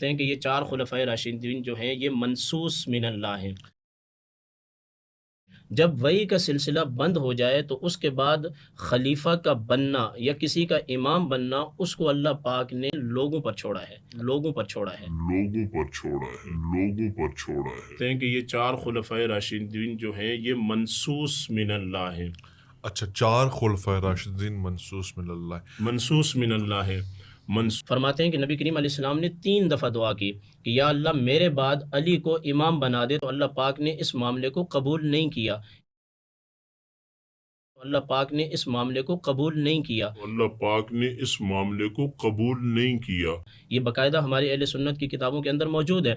ہیں کہ یہ چار خلفائے راشدین جو ہیں یہ منصوص من اللہ ہیں۔ جب وحی کا سلسلہ بند ہو جائے تو اس کے بعد خلیفہ کا بننا یا کسی کا امام بننا اس کو اللہ پاک نے لوگوں پر چھوڑا ہے، لوگوں پر چھوڑا ہے، لوگوں پر چھوڑا ہے، لوگوں پر چھوڑا ہے۔ کہتے ہیں کہ یہ چار خلفائے راشدین جو ہیں یہ منصوص من اللہ ہیں۔ اچھا، چار خلفائے راشدین منصوص من اللہ، منصوص من اللہ ہے۔ فرماتے ہیں کہ نبی کریم علیہ السلام نے 3 دفعہ دعا کی کہ یا اللہ میرے بعد علی کو امام بنا دے، تو اللہ پاک نے اس معاملے کو قبول نہیں کیا، اللہ پاک نے اس معاملے کو قبول نہیں کیا، اللہ پاک نے اس معاملے کو قبول نہیں کیا۔ یہ باقاعدہ ہماری اہل سنت کی کتابوں کے اندر موجود ہے۔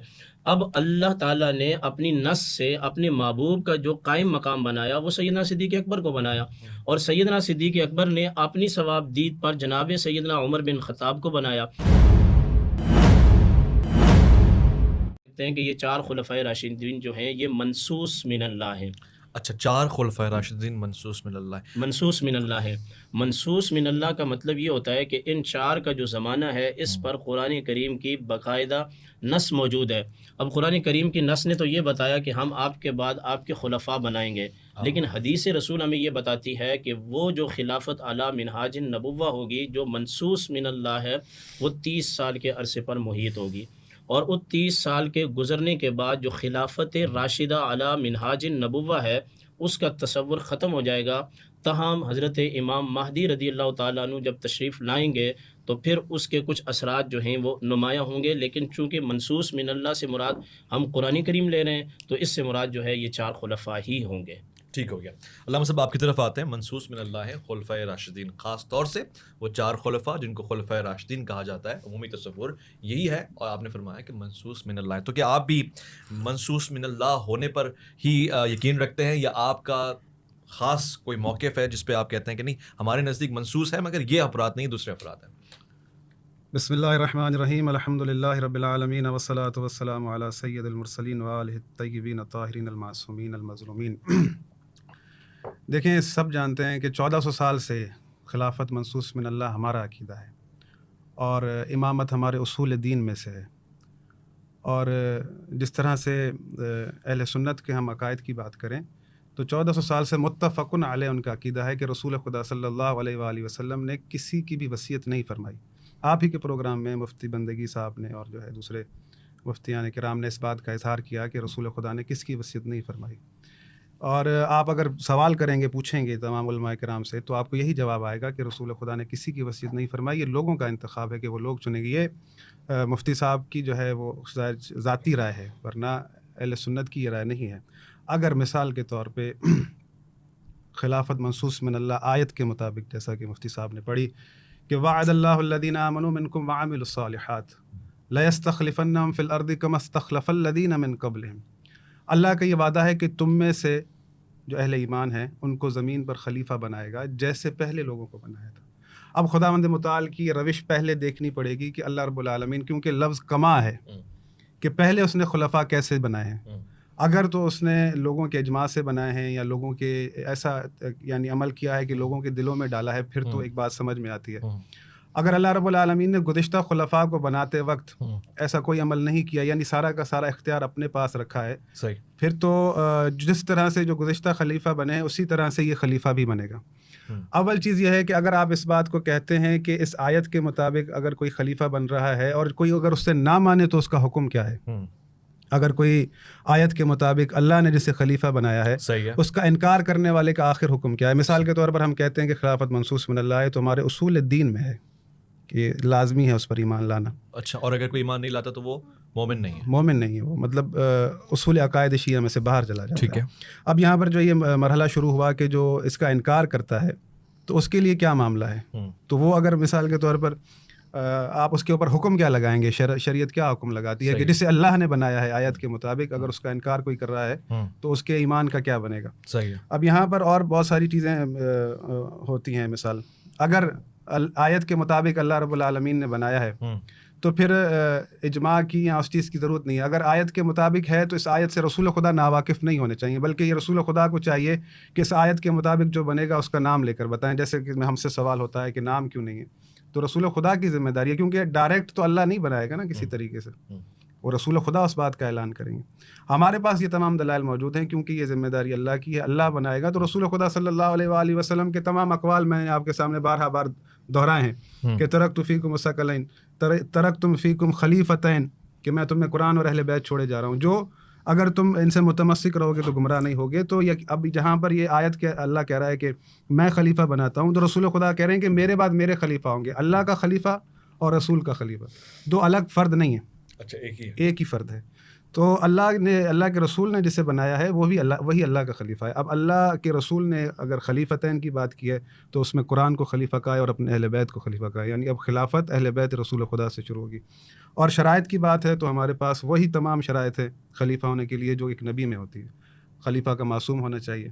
اب اللہ تعالیٰ نے اپنی نص سے اپنے محبوب کا جو قائم مقام بنایا وہ سیدنا صدیق اکبر کو بنایا، اور سیدنا صدیق اکبر نے اپنی ثواب دید پر جناب سیدنا عمر بن خطاب کو بنایا۔ کہتے ہیں کہ یہ چار خلفائے راشدین جو ہیں یہ منصوص من اللہ ہیں۔ اچھا، چار خلفائے راشدین منصوص من اللہ، منصوص من اللہ ہے۔ منصوص من اللہ کا مطلب یہ ہوتا ہے کہ ان چار کا جو زمانہ ہے اس پر قرآن کریم کی باقاعدہ نص موجود ہے۔ اب قرآن کریم کی نص نے تو یہ بتایا کہ ہم آپ کے بعد آپ کے خلفاء بنائیں گے، لیکن حدیث رسول ہمیں یہ بتاتی ہے کہ وہ جو خلافت علی منہاج النبوہ ہوگی جو منصوص من اللہ ہے وہ 30 سال کے عرصے پر محیط ہوگی، اور ان 30 سال کے گزرنے کے بعد جو خلافت راشدہ علی منہاج النبوہ ہے اس کا تصور ختم ہو جائے گا، تاہم حضرت امام مہدی رضی اللہ تعالیٰ عنہ جب تشریف لائیں گے تو پھر اس کے کچھ اثرات جو ہیں وہ نمایاں ہوں گے، لیکن چونکہ منصوص من اللہ سے مراد ہم قرآن کریم لے رہے ہیں تو اس سے مراد جو ہے یہ چار خلفاء ہی ہوں گے۔ ٹھیک ہو گیا۔ علامہ صاحب آپ کی طرف آتے ہیں، منصوص من اللہ ہے خلفائے راشدین، خاص طور سے وہ چار خلفاء جن کو خلفائے راشدین کہا جاتا ہے، عمومی تصور یہی ہے، اور آپ نے فرمایا کہ منصوص من اللہ ہے، تو کیا آپ بھی منصوص من اللہ ہونے پر ہی یقین رکھتے ہیں، یا آپ کا خاص کوئی موقف ہے جس پہ آپ کہتے ہیں کہ نہیں ہمارے نزدیک منصوص ہے مگر یہ افراد نہیں دوسرے افراد ہیں؟ بسم اللہ الرحمن الرحیم، الحمد للہ رب العالمین والصلاة والسلام علی سید المرسلین وآلہ الطیبین الطاہرین المعصومین المظلومین۔ دیکھیں، سب جانتے ہیں کہ 1400 سال سے خلافت منصوص من اللہ ہمارا عقیدہ ہے، اور امامت ہمارے اصول دین میں سے ہے، اور جس طرح سے اہل سنت کے ہم عقائد کی بات کریں تو 1400 سال سے متفقن علیہ ان کا عقیدہ ہے کہ رسول خدا صلی اللہ علیہ وآلہ وسلم نے کسی کی بھی وصیت نہیں فرمائی۔ آپ ہی کے پروگرام میں مفتی بندگی صاحب نے اور جو ہے دوسرے مفتیان کرام نے اس بات کا اظہار کیا کہ رسول خدا نے کس کی وصیت نہیں فرمائی، اور آپ اگر سوال کریں گے، پوچھیں گے تمام علماء کرام سے تو آپ کو یہی جواب آئے گا کہ رسول خدا نے کسی کی وصیت نہیں فرمائی، یہ لوگوں کا انتخاب ہے کہ وہ لوگ چنیں گے۔ یہ مفتی صاحب کی جو ہے وہ ذاتی رائے ہے، ورنہ اہل سنت کی یہ رائے نہیں ہے۔ اگر مثال کے طور پہ خلافت منصوص من اللہ آیت کے مطابق، جیسا کہ مفتی صاحب نے پڑھی کہ وعد اللہ الذین آمنوا منکم وعملوا الصالحات لیستخلفنہم فی الارض کما استخلف الذین من قبلہم، اللہ کا یہ وعدہ ہے کہ تم میں سے جو اہل ایمان ہیں ان کو زمین پر خلیفہ بنائے گا جیسے پہلے لوگوں کو بنایا تھا۔ اب خداوند متعال کی یہ روش پہلے دیکھنی پڑے گی کہ اللہ رب العالمین، کیونکہ لفظ کما ہے کہ پہلے اس نے خلفاء کیسے بنائے ہیں، اگر تو اس نے لوگوں کے اجماع سے بنائے ہیں یا لوگوں کے ایسا یعنی عمل کیا ہے کہ لوگوں کے دلوں میں ڈالا ہے، پھر تو ایک بات سمجھ میں آتی ہے۔ اگر اللہ رب العالمین نے گزشتہ خلفاء کو بناتے وقت ایسا کوئی عمل نہیں کیا، یعنی سارا کا سارا اختیار اپنے پاس رکھا ہے، صحیح، پھر تو جس طرح سے جو گزشتہ خلیفہ بنے ہیں اسی طرح سے یہ خلیفہ بھی بنے گا۔ اول چیز یہ ہے کہ اگر آپ اس بات کو کہتے ہیں کہ اس آیت کے مطابق اگر کوئی خلیفہ بن رہا ہے اور کوئی اگر اس سے نہ مانے تو اس کا حکم کیا ہے؟ اگر کوئی آیت کے مطابق اللہ نے جسے خلیفہ بنایا ہے اس کا انکار کرنے والے کا آخر حکم کیا ہے؟ مثال کے طور پر ہم کہتے ہیں کہ خلافت منصوص من اللہ ہے تو ہمارے اصول دین میں ہے کہ لازمی ہے اس پر ایمان لانا۔ اچھا، اور اگر کوئی ایمان نہیں لاتا تو وہ مومن نہیں ہے؟ مومن نہیں ہے وہ، مطلب اصول عقائد شیعہ میں سے باہر چلا جاتا ہے۔ ٹھیک ہے۔ اب یہاں پر جو یہ مرحلہ شروع ہوا کہ جو اس کا انکار کرتا ہے تو اس کے لیے کیا معاملہ ہے؟ تو وہ اگر مثال کے طور پر آپ اس کے اوپر حکم کیا لگائیں گے؟ شریعت کیا حکم لگاتی ہے کہ جسے اللہ نے بنایا ہے آیت کے مطابق، اگر اس کا انکار کوئی کر رہا ہے تو اس کے ایمان کا کیا بنے گا؟ صحیح ہے۔ اب یہاں پر اور بہت ساری چیزیں ہوتی ہیں۔ مثال اگر آیت کے مطابق اللہ رب العالمین نے بنایا ہے تو پھر اجماع کی یا اس چیز کی ضرورت نہیں ہے۔ اگر آیت کے مطابق ہے تو اس آیت سے رسول خدا ناواقف نہیں ہونے چاہیے، بلکہ یہ رسول خدا کو چاہیے کہ اس آیت کے مطابق جو بنے گا اس کا نام لے کر بتائیں۔ جیسے کہ ہم سے سوال ہوتا ہے کہ نام کیوں نہیں ہے، تو رسول خدا کی ذمہ داری ہے، کیونکہ ڈائریکٹ تو اللہ نہیں بنائے گا نا کسی طریقے سے، وہ رسول خدا اس بات کا اعلان کریں گے۔ ہمارے پاس یہ تمام دلائل موجود ہیں، کیونکہ یہ ذمہ داری اللہ کی ہے، اللہ بنائے گا۔ تو رسول خدا صلی اللہ علیہ وآلہ وسلم کے تمام اقوال میں نے آپ کے سامنے بارہا بار دہرائے ہیں کہ ترکت فیکم ثقلین، ترکتم فیکم خلیفتین، کہ میں تمہیں قرآن اور اہل بیت چھوڑے جا رہا ہوں، جو اگر تم ان سے متمسک رہو گے تو گمراہ نہیں ہوگے۔ تو اب جہاں پر یہ آیت کے اللہ کہہ رہا ہے کہ میں خلیفہ بناتا ہوں، تو رسول خدا کہہ رہے ہیں کہ میرے بعد میرے خلیفہ ہوں گے، اللہ کا خلیفہ اور رسول کا خلیفہ، دو الگ فرد نہیں ہیں، اچھا ایک ہی فرد ہے۔ تو اللہ کے رسول نے جسے بنایا ہے وہی اللہ کا خلیفہ ہے۔ اب اللہ کے رسول نے اگر خلیفتین کی بات کی ہے تو اس میں قرآن کو خلیفہ کہا ہے اور اپنے اہل بیت کو خلیفہ کہا ہے، یعنی اب خلافت اہل بیت رسول خدا سے شروع ہوگی۔ اور شرائط کی بات ہے تو ہمارے پاس وہی تمام شرائط ہے خلیفہ ہونے کے لیے جو ایک نبی میں ہوتی ہے۔ خلیفہ کا معصوم ہونا چاہیے،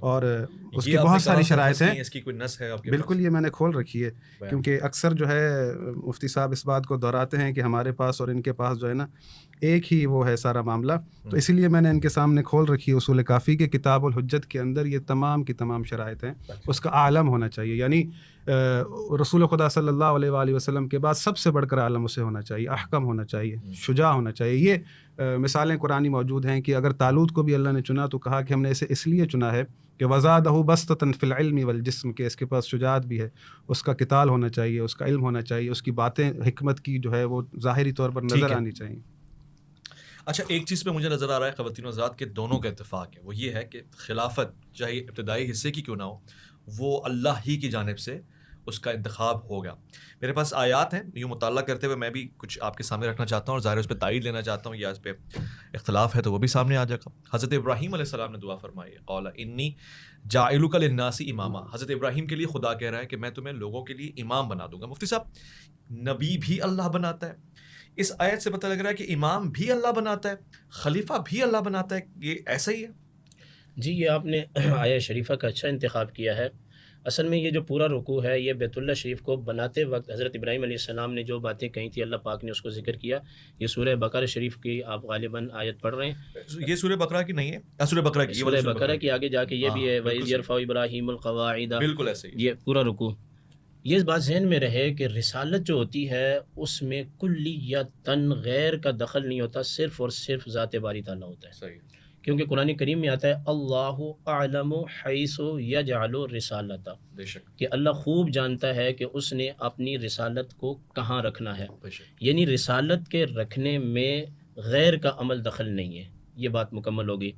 اور اس کی بہت ساری شرائط ہیں۔ اس کی کوئی نس ہے آپ کے بالکل، یہ میں نے کھول رکھی ہے، کیونکہ اکثر جو ہے مفتی صاحب اس بات کو دہراتے ہیں کہ ہمارے پاس اور ان کے پاس جو ہے نا ایک ہی وہ ہے سارا معاملہ، تو اسی لیے میں نے ان کے سامنے کھول رکھی ہے اصول کافی کے کتاب الحجت کے اندر یہ تمام کی تمام شرائط ہیں۔ اس کا عالم ہونا چاہیے، یعنی رسول خدا صلی اللہ علیہ وآلہ وسلم کے بعد سب سے بڑھ کر عالم اسے ہونا چاہیے، احکم ہونا چاہیے، شجاع ہونا چاہیے۔ یہ مثالیں قرآنی موجود ہیں کہ اگر طالوت کو بھی اللہ نے چنا تو کہا کہ ہم نے اسے اس لیے چنا ہے کہ وزادہ بسطۃ فی العلم والجسم، کہ اس کے پاس شجاعت بھی ہے، اس کا قتال ہونا چاہیے، اس کا علم ہونا چاہیے، اس کی باتیں حکمت کی جو ہے وہ ظاہری طور پر نظر آنی چاہیے۔ اچھا، ایک چیز پہ مجھے نظر آ رہا ہے خواتین و حضرات کے دونوں کا اتفاق ہے، وہ یہ ہے کہ خلافت چاہے ابتدائی حصے کی کیوں نہ ہو، وہ اللہ ہی کی جانب سے اس کا انتخاب ہوگا۔ میرے پاس آیات ہیں، یوں مطالعہ کرتے ہوئے میں بھی کچھ آپ کے سامنے رکھنا چاہتا ہوں، اور ظاہر اس پہ تائید لینا چاہتا ہوں، یا اس پہ اختلاف ہے تو وہ بھی سامنے آ جائے گا۔ حضرت ابراہیم علیہ السلام نے دعا فرمائی ہے، قال انی جاعلک للناس اماما۔ حضرت ابراہیم کے لیے خدا کہہ رہا ہے کہ میں تمہیں لوگوں کے لیے امام بنا دوں گا۔ مفتی صاحب، نبی بھی اللہ بناتا ہے، اس آیت سے پتہ لگ رہا ہے کہ امام بھی اللہ بناتا ہے، خلیفہ بھی اللہ بناتا ہے، یہ ایسا ہی ہے؟ جی، یہ آپ نے آیہ شریفہ کا اچھا انتخاب کیا ہے۔ اصل میں یہ جو پورا رکوع ہے یہ بیت اللہ شریف کو بناتے وقت حضرت ابراہیم علیہ السلام نے جو باتیں کہی تھی اللہ پاک نے اس کو ذکر کیا۔ یہ سورہ بقرہ شریف کی آپ غالباً آیت پڑھ رہے ہیں، یہ سورہ بقرہ کی نہیں ہے، سورہ بقرہ کی، سورہ بقرہ کی آگے جا کے یہ بھی ہے وَإِذْ يَرْفَعُ إِبْرَاهِيمُ الْقَوَاعِدَ، بالکل ایسے ہی۔ یہ پورا رکوع۔ یہ بات ذہن میں رہے کہ رسالت جو ہوتی ہے اس میں کلیتاً غیر کا دخل نہیں ہوتا، صرف اور صرف ذات باری تعالیٰ ہوتا ہے، صحیح، کیونکہ قرآن کریم میں آتا ہے اللہ اعلم حیث یجعل رسالتہ، بے شک کہ اللہ خوب جانتا ہے کہ اس نے اپنی رسالت کو کہاں رکھنا ہے، بے شک۔ یعنی رسالت کے رکھنے میں غیر کا عمل دخل نہیں ہے۔ یہ بات مکمل ہوگی۔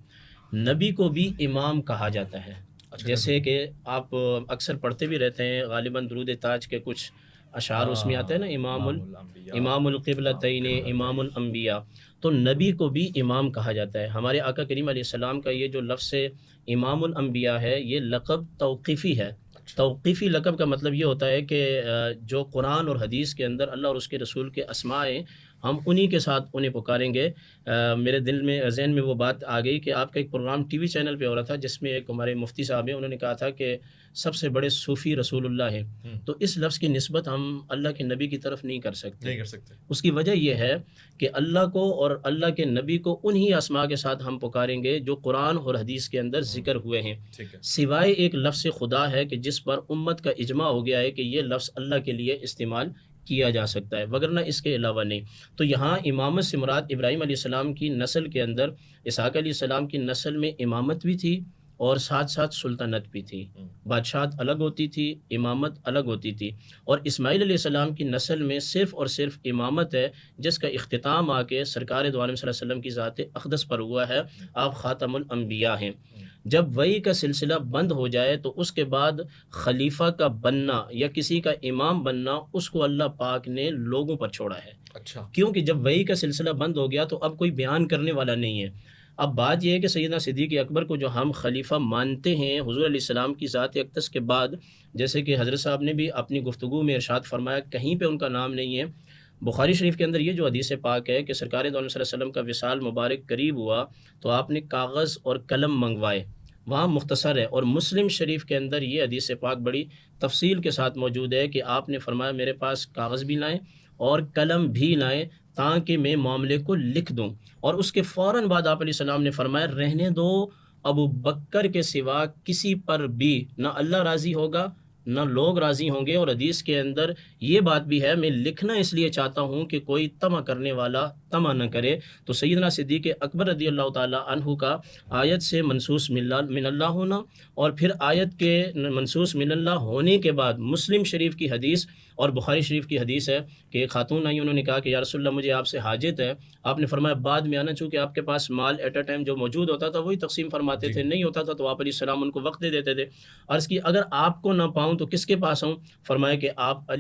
نبی کو بھی امام کہا جاتا ہے، جیسے کہ آپ اکثر پڑھتے بھی رہتے ہیں، غالباً درود تاج کے کچھ اشعار اس میں آتا ہے نا، امام القبلتین، امام الانبیاء، تو نبی کو بھی امام کہا جاتا ہے۔ ہمارے آقا کریم علیہ السلام کا یہ جو لفظ امام الانبیاء ہے یہ لقب توقیفی ہے۔ توقیفی لقب کا مطلب یہ ہوتا ہے کہ جو قرآن اور حدیث کے اندر اللہ اور اس کے رسول کے اسماء ہیں ہم انہی کے ساتھ انہیں پکاریں گے۔ میرے دل میں ذہن میں وہ بات آ گئی کہ آپ کا ایک پروگرام ٹی وی چینل پہ ہو رہا تھا جس میں ایک ہمارے مفتی صاحب ہیں، انہوں نے کہا تھا کہ سب سے بڑے صوفی رسول اللہ ہیں، تو اس لفظ کی نسبت ہم اللہ کے نبی کی طرف نہیں کر سکتے۔ اس کی وجہ یہ ہے کہ اللہ کو اور اللہ کے نبی کو انہی اسماء کے ساتھ ہم پکاریں گے جو قرآن اور حدیث کے اندر ذکر ہوئے ہیں، سوائے ایک لفظ خدا ہے کہ جس پر امت کا اجماع ہو گیا ہے کہ یہ لفظ اللہ کے لیے استعمال کیا جا سکتا ہے، وگرنہ اس کے علاوہ نہیں۔ تو یہاں امامت سے مراد ابراہیم علیہ السلام کی نسل کے اندر اسحاق علیہ السلام کی نسل میں امامت بھی تھی اور ساتھ ساتھ سلطنت بھی تھی، بادشاہت الگ ہوتی تھی، امامت الگ ہوتی تھی۔ اور اسماعیل علیہ السلام کی نسل میں صرف اور صرف امامت ہے جس کا اختتام آ کے سرکار دو عالم صلی اللہ علیہ وسلم کی ذات اقدس پر ہوا ہے، آپ خاتم الانبیاء ہیں۔ جب وحی کا سلسلہ بند ہو جائے تو اس کے بعد خلیفہ کا بننا یا کسی کا امام بننا اس کو اللہ پاک نے لوگوں پر چھوڑا ہے۔ اچھا، کیونکہ جب وحی کا سلسلہ بند ہو گیا تو اب کوئی بیان کرنے والا نہیں ہے۔ اب بات یہ ہے کہ سیدنا صدیق اکبر کو جو ہم خلیفہ مانتے ہیں حضور علیہ السلام کی ذات اقدس کے بعد، جیسے کہ حضرت صاحب نے بھی اپنی گفتگو میں ارشاد فرمایا، کہیں پہ ان کا نام نہیں ہے۔ بخاری شریف کے اندر یہ جو حدیث پاک ہے کہ سرکار دو عالم صلی اللہ علیہ وسلم کا وصال مبارک قریب ہوا تو آپ نے کاغذ اور قلم منگوائے، وہاں مختصر ہے۔ اور مسلم شریف کے اندر یہ حدیث پاک بڑی تفصیل کے ساتھ موجود ہے کہ آپ نے فرمایا میرے پاس کاغذ بھی لائیں اور قلم بھی لائیں تاکہ میں معاملے کو لکھ دوں۔ اور اس کے فوراً بعد آپ علیہ السلام نے فرمایا رہنے دو ابو بکر کے سوا کسی پر بھی نہ اللہ راضی ہوگا نہ لوگ راضی ہوں گے. اور حدیث کے اندر یہ بات بھی ہے، میں لکھنا اس لیے چاہتا ہوں کہ کوئی طمع کرنے والا طمع نہ کرے. تو سیدنا صدیق اکبر رضی اللہ تعالی عنہ کا آیت سے منصوص من اللہ ہونا، اور پھر آیت کے منصوص من اللہ ہونے کے بعد مسلم شریف کی حدیث اور بخاری شریف کی حدیث ہے کہ ایک خاتون آئی، انہوں نے کہا کہ یا رسول اللہ مجھے آپ سے حاجت ہے. آپ نے فرمایا بعد میں آنا، چونکہ آپ کے پاس مال ایٹ اے ٹائم جو موجود ہوتا تھا وہی تقسیم فرماتے تھے، نہیں ہوتا تھا تو آپ علیہ السلام ان کو وقت دے دیتے تھے. عرض کی اگر آپ کو نہ پاؤں تو کس کے پاس آؤں؟ فرمایا کہ آپ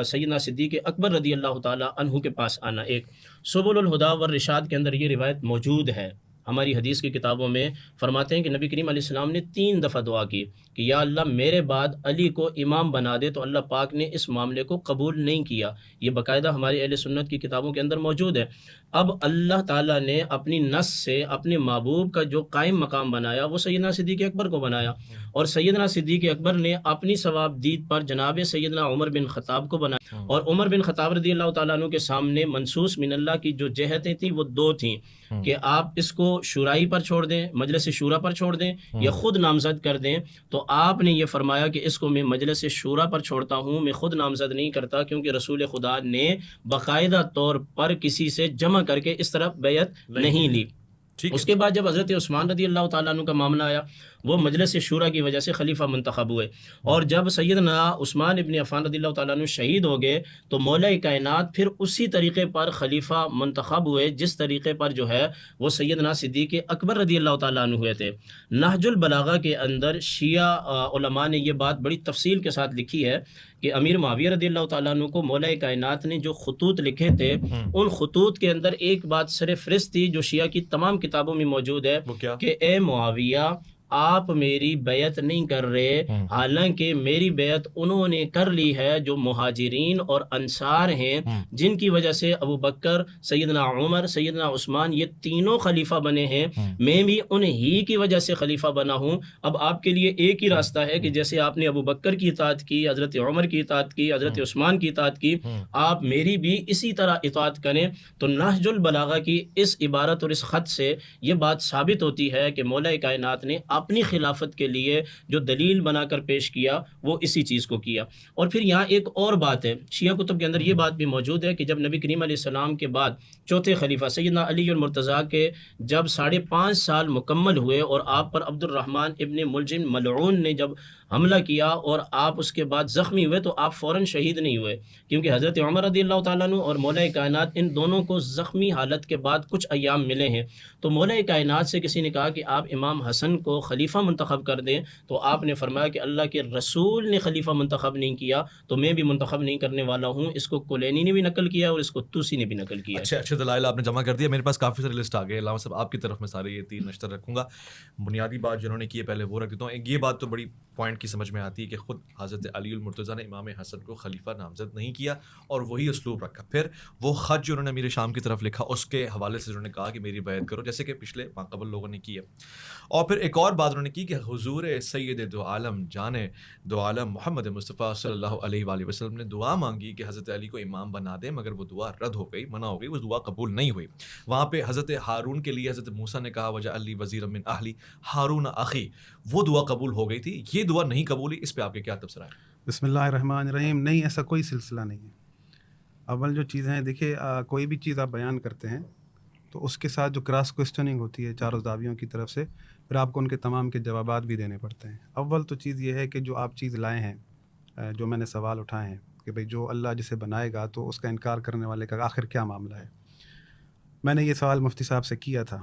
سیدنا صدیق اکبر رضی اللہ تعالی عنہ کے پاس آنا. ایک سبل الہدا والرشاد کے اندر یہ روایت موجود ہے. ہماری حدیث کی کتابوں میں فرماتے ہیں کہ نبی کریم علیہ السلام نے 3 دفعہ دعا کی کہ یا اللہ میرے بعد علی کو امام بنا دے، تو اللہ پاک نے اس معاملے کو قبول نہیں کیا. یہ باقاعدہ ہماری اہل سنت کی کتابوں کے اندر موجود ہے. اب اللہ تعالیٰ نے اپنی نص سے اپنے محبوب کا جو قائم مقام بنایا وہ سیدنا صدیق اکبر کو بنایا، اور سیدنا صدیق اکبر نے اپنی ثواب دید پر جناب سیدنا عمر بن خطاب کو بنایا. اور عمر بن خطاب رضی اللہ تعالیٰ عنہ کے سامنے منصوص من اللہ کی جو جہتیں تھیں وہ 2 تھیں کہ آپ اس کو شورائی پر چھوڑ دیں، مجلس شورا پر چھوڑ دیں، یا خود نامزد کر دیں. تو آپ نے یہ فرمایا کہ اس کو میں مجلس شورا پر چھوڑتا ہوں، میں خود نامزد نہیں کرتا، کیونکہ رسول خدا نے باقاعدہ طور پر کسی سے جمع کر کے اس طرح بیعت نہیں لی. اس کے بعد جب حضرت عثمان رضی اللہ تعالیٰ عنہ کا معاملہ آیا، وہ مجلس شورا کی وجہ سے خلیفہ منتخب ہوئے. اور جب سیدنا عثمان ابن عفان رضی اللہ تعالیٰ عنہ شہید ہو گئے تو مولا کائنات پھر اسی طریقے پر خلیفہ منتخب ہوئے جس طریقے پر جو ہے وہ سیدنا صدیق اکبر رضی اللہ تعالیٰ عنہ ہوئے تھے. نہج البلاغہ کے اندر شیعہ علماء نے یہ بات بڑی تفصیل کے ساتھ لکھی ہے کہ امیر معاویہ رضی اللہ تعالیٰ عنہ کو مولا کائنات نے جو خطوط لکھے تھے ان خطوط کے اندر ایک بات سر فہرست تھی جو شیعہ کی تمام کتابوں میں موجود ہے کہ اے معاویہ آپ میری بیعت نہیں کر رہے، حالانکہ میری بیعت انہوں نے کر لی ہے جو مہاجرین اور انصار ہیں، جن کی وجہ سے ابو بکر، سیدنا عمر، سیدنا عثمان یہ تینوں خلیفہ بنے ہیں، میں بھی انہی کی وجہ سے خلیفہ بنا ہوں. اب آپ کے لیے ایک ہی راستہ ہے کہ جیسے آپ نے ابو بکر کی اطاعت کی، حضرت عمر کی اطاعت کی، حضرت عثمان کی اطاعت کی، آپ میری بھی اسی طرح اطاعت کریں. تو نہج البلاغہ کی اس عبارت اور اس خط سے یہ بات ثابت ہوتی ہے کہ مولا کائنات نے اپنی خلافت کے لیے جو دلیل بنا کر پیش کیا وہ اسی چیز کو کیا. اور پھر یہاں ایک اور بات ہے، شیعہ کتب کے اندر یہ بات بھی موجود ہے کہ جب نبی کریم علیہ السلام کے بعد چوتھے خلیفہ سیدنا علی المرتضیٰ کے جب 5.5 سال مکمل ہوئے اور آپ پر عبد الرحمن ابن ملجم ملعون نے جب حملہ کیا اور آپ اس کے بعد زخمی ہوئے تو آپ فوراً شہید نہیں ہوئے، کیونکہ حضرت عمر رضی اللہ تعالیٰ عنہ اور مولا کائنات ان دونوں کو زخمی حالت کے بعد کچھ ایام ملے ہیں. تو مولا کائنات سے کسی نے کہا کہ آپ امام حسن کو خلیفہ منتخب کر دیں، تو آپ نے فرمایا کہ اللہ کے رسول نے خلیفہ منتخب نہیں کیا تو میں بھی منتخب نہیں کرنے والا ہوں. اس کو کلینی نے بھی نقل کیا اور اس کو توسی نے بھی نقل کیا. اچھے دلائل آپ نے جمع کر دیا. میرے پاس کافی سارے لسٹ آ گئے. علامہ صاحب آپ کی طرف میں سارے یہ 3 نشتر رکھوں گا. بنیادی بات جنہوں نے کی ہے پہلے وہ رکھ دیتا ہوں. یہ بات تو بڑی پوائنٹ کی سمجھ میں آتی ہے کہ خود حضرت علی المرتضیٰ نے امام حسن کو خلیفہ نامزد نہیں کیا اور وہی اسلوب رکھا. پھر وہ خط جو انہوں نے امیر شام کی طرف لکھا اس کے حوالے سے انہوں نے کہا کہ میری بیعت کرو، جیسے کہ پچھلے قبل لوگوں نے کی ہے. اور پھر ایک اور بات انہوں نے کی کہ حضور سید دو عالم جانے دو عالم محمد مصطفیٰ صلی اللہ علیہ وآلہ وسلم نے دعا مانگی کہ حضرت علی کو امام بنا دیں، مگر وہ دعا رد ہو گئی، منع ہو گئی، وہ دعا قبول نہیں ہوئی. وہاں پہ حضرت ہارون کے لیے حضرت موسیٰ نے کہا وجعل لی وزیرا من اہلی ہارون اخی، وہ دعا قبول ہو گئی تھی، یہ دعا نہیں قبولی. اس پہ آپ کے کیا تبصرہ ہے؟ بسم اللہ الرحمن الرحیم. نہیں، ایسا کوئی سلسلہ نہیں ہے. اول جو چیزیں ہیں دیکھیے، کوئی بھی چیز آپ بیان کرتے ہیں تو اس کے ساتھ جو کراس کوسچننگ ہوتی ہے چاروں زاویوں کی طرف سے، پھر آپ کو ان کے تمام کے جوابات بھی دینے پڑتے ہیں. اول تو چیز یہ ہے کہ جو آپ چیز لائے ہیں، جو میں نے سوال اٹھائے ہیں کہ بھئی جو اللہ جسے بنائے گا تو اس کا انکار کرنے والے کا آخر کیا معاملہ ہے. میں نے یہ سوال مفتی صاحب سے کیا تھا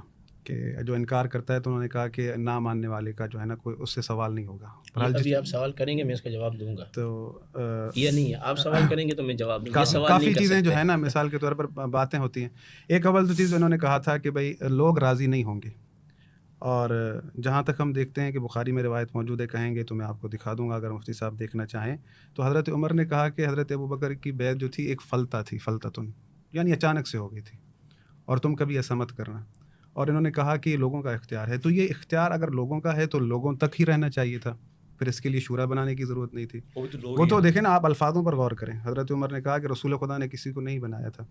کہ جو انکار کرتا ہے تو انہوں نے کہا کہ نہ ماننے والے کا جو ہے نا کوئی اس سے سوال نہیں ہوگا. ابھی آپ سوال کریں گے میں اس کا جواب دوں گا. تو یہ نہیں ہے، آپ سوال کریں گے تو میں جواب دوں گا. کافی چیزیں جو ہے نا مثال کے طور پر باتیں ہوتی ہیں. ایک اول تو چیز انہوں نے کہا تھا کہ بھئی لوگ راضی نہیں ہوں گے، اور جہاں تک ہم دیکھتے ہیں کہ بخاری میں روایت موجود ہے، کہیں گے تو میں آپ کو دکھا دوں گا اگر مفتی صاحب دیکھنا چاہیں. تو حضرت عمر نے کہا کہ حضرت ابو بکر کی بیعت جو تھی ایک فلتہ تھی، فلتتن، یعنی اچانک سے ہو گئی تھی، اور تم کبھی ایسا مت کرنا. اور انہوں نے کہا کہ یہ لوگوں کا اختیار ہے. تو یہ اختیار اگر لوگوں کا ہے تو لوگوں تک ہی رہنا چاہیے تھا، پھر اس کے لیے شورا بنانے کی ضرورت نہیں تھی. وہ تو دیکھیں نا، آپ الفاظوں پر غور کریں. حضرت عمر نے کہا کہ رسول خدا نے کسی کو نہیں بنایا تھا،